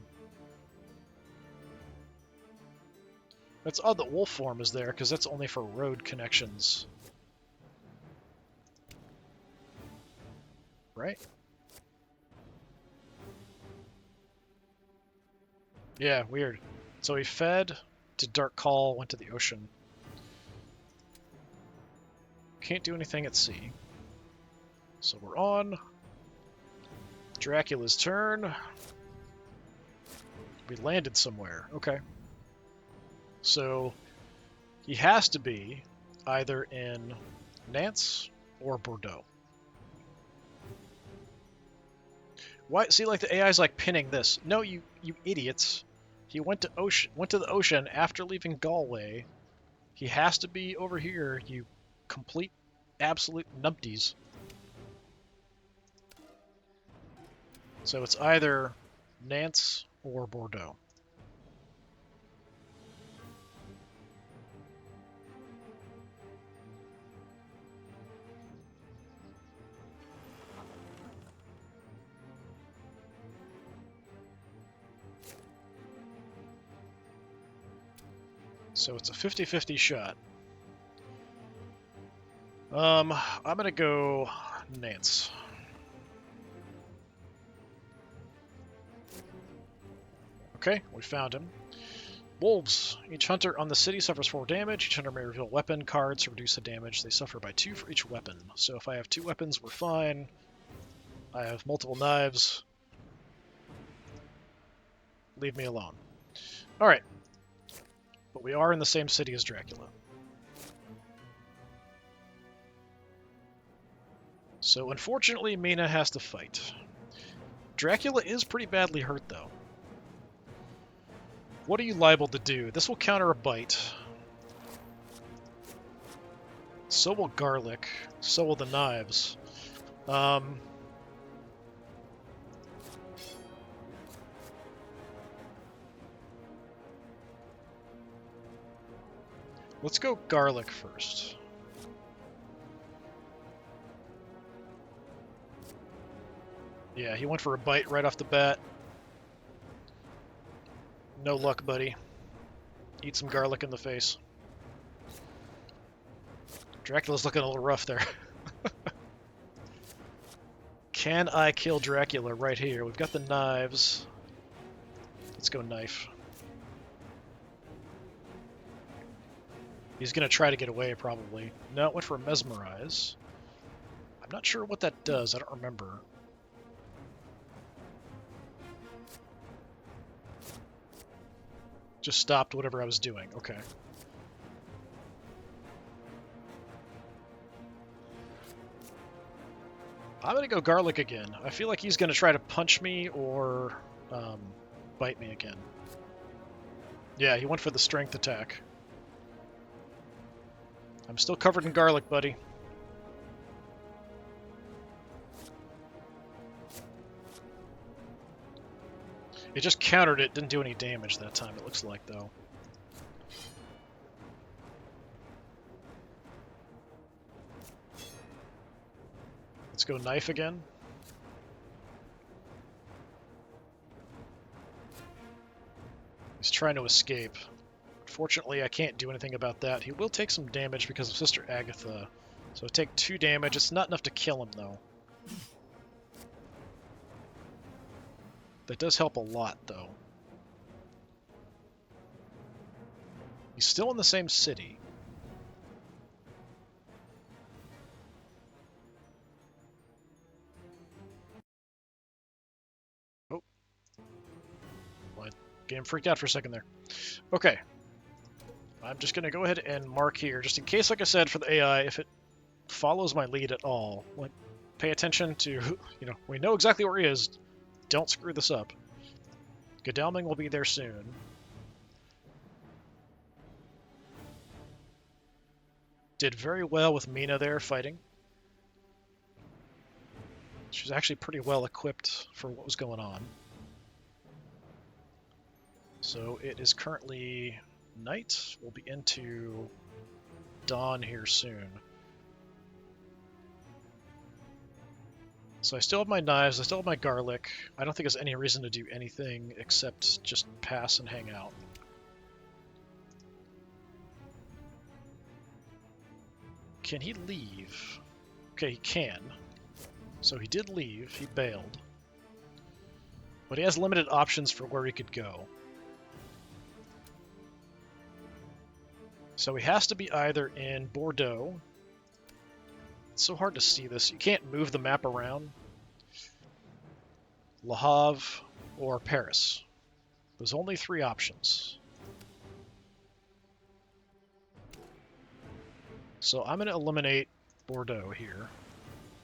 That's odd that wolf form is there, because that's only for road connections. Right? Yeah, weird. So he fed to Dark Call, went to the ocean. Can't do anything at sea. So we're on Dracula's turn. We landed somewhere. Okay. So he has to be either in Nantes or Bordeaux. Why? See, like the AI's like pinning this. No, you idiots. He went to the ocean after leaving Galway. He has to be over here. You complete, absolute numpties. So it's either Nantes or Bordeaux. So it's a 50-50 shot. I'm gonna go Nantes. Okay, we found him. Wolves. Each hunter on the city suffers 4 damage. Each hunter may reveal weapon cards to reduce the damage. They suffer by 2 for each weapon. So if I have 2 weapons, we're fine. I have multiple knives. Leave me alone. Alright. But we are in the same city as Dracula. So unfortunately, Mina has to fight. Dracula is pretty badly hurt, though. What are you liable to do? This will counter a bite. So will garlic. So will the knives. Let's go garlic first. Yeah, he went for a bite right off the bat. No luck, buddy. Eat some garlic in the face. Dracula's looking a little rough there. Can I kill Dracula right here? We've got the knives. Let's go knife. He's going to try to get away, probably. No, it went for a mesmerize. I'm not sure what that does. I don't remember. Just stopped whatever I was doing. Okay. I'm going to go garlic again. I feel like he's going to try to punch me or bite me again. Yeah, he went for the strength attack. I'm still covered in garlic, buddy. It just countered it, didn't do any damage that time, it looks like, though. Let's go knife again. He's trying to escape. Fortunately, I can't do anything about that. He will take some damage because of Sister Agatha. So I take 2 damage. It's not enough to kill him, though. That does help a lot, though. He's still in the same city. Oh. My game freaked out for a second there. Okay. I'm just going to go ahead and mark here, just in case, like I said, for the AI, if it follows my lead at all. Like, pay attention to, you know, we know exactly where he is. Don't screw this up. Godalming will be there soon. Did very well with Mina there fighting. She's actually pretty well equipped for what was going on. So it is currently night. We'll be into dawn here soon. So I still have my knives, I still have my garlic. I don't think there's any reason to do anything except just pass and hang out. Can he leave? Okay, he can. So he did leave, he bailed. But he has limited options for where he could go. So he has to be either in Bordeaux. It's so hard to see this. You can't move the map around. Le Havre or Paris. There's only 3 options. So I'm going to eliminate Bordeaux here.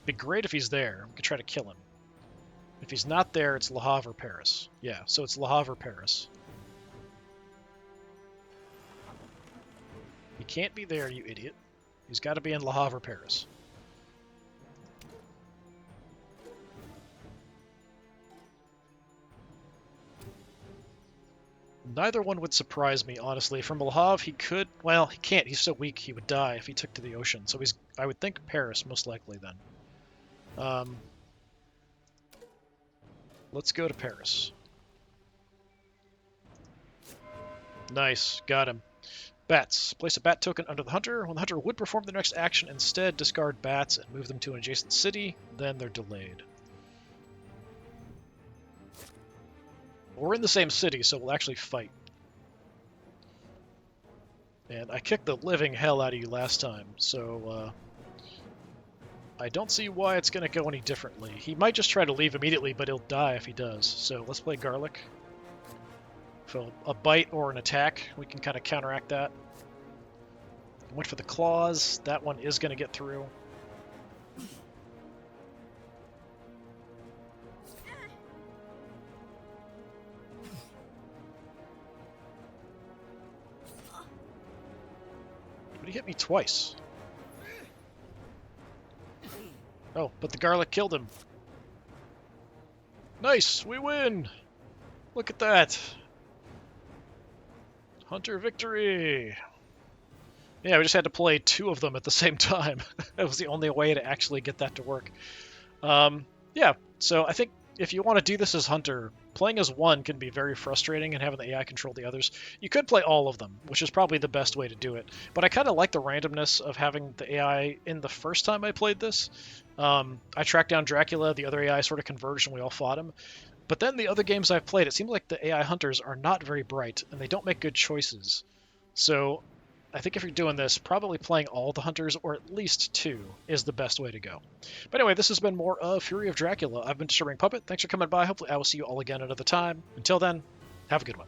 Be great if he's there. We could try to kill him. If he's not there, it's Le Havre or Paris. Yeah, so it's Le Havre or Paris. He can't be there, you idiot. He's got to be in Le Havre or Paris. Neither one would surprise me, honestly. From Le Havre, he could... Well, he can't. He's so weak, he would die if he took to the ocean. So he's... I would think Paris, most likely, then. Let's go to Paris. Nice. Got him. Bats. Place a bat token under the hunter. When the hunter would perform the next action, instead discard bats and move them to an adjacent city. Then they're delayed. We're in the same city, so we'll actually fight. And I kicked the living hell out of you last time, so I don't see why it's going to go any differently. He might just try to leave immediately, but he'll die if he does. So let's play Garlic. So a bite or an attack, we can kind of counteract that. Went for the claws. That one is going to get through. But he hit me twice. Oh, but the garlic killed him. Nice, we win! Look at that. Hunter victory! Yeah, we just had to play 2 of them at the same time. That was the only way to actually get that to work. Yeah, so I think if you want to do this as Hunter, playing as one can be very frustrating and having the AI control the others. You could play all of them, which is probably the best way to do it. But I kind of like the randomness of having the AI in the first time I played this. I tracked down Dracula, the other AI sort of converged, and we all fought him. But then the other games I've played, it seems like the AI Hunters are not very bright, and they don't make good choices. So I think if you're doing this, probably playing all the Hunters, or at least 2, is the best way to go. But anyway, this has been more of Fury of Dracula. I've been Disturbing Puppet. Thanks for coming by. Hopefully I will see you all again another time. Until then, have a good one.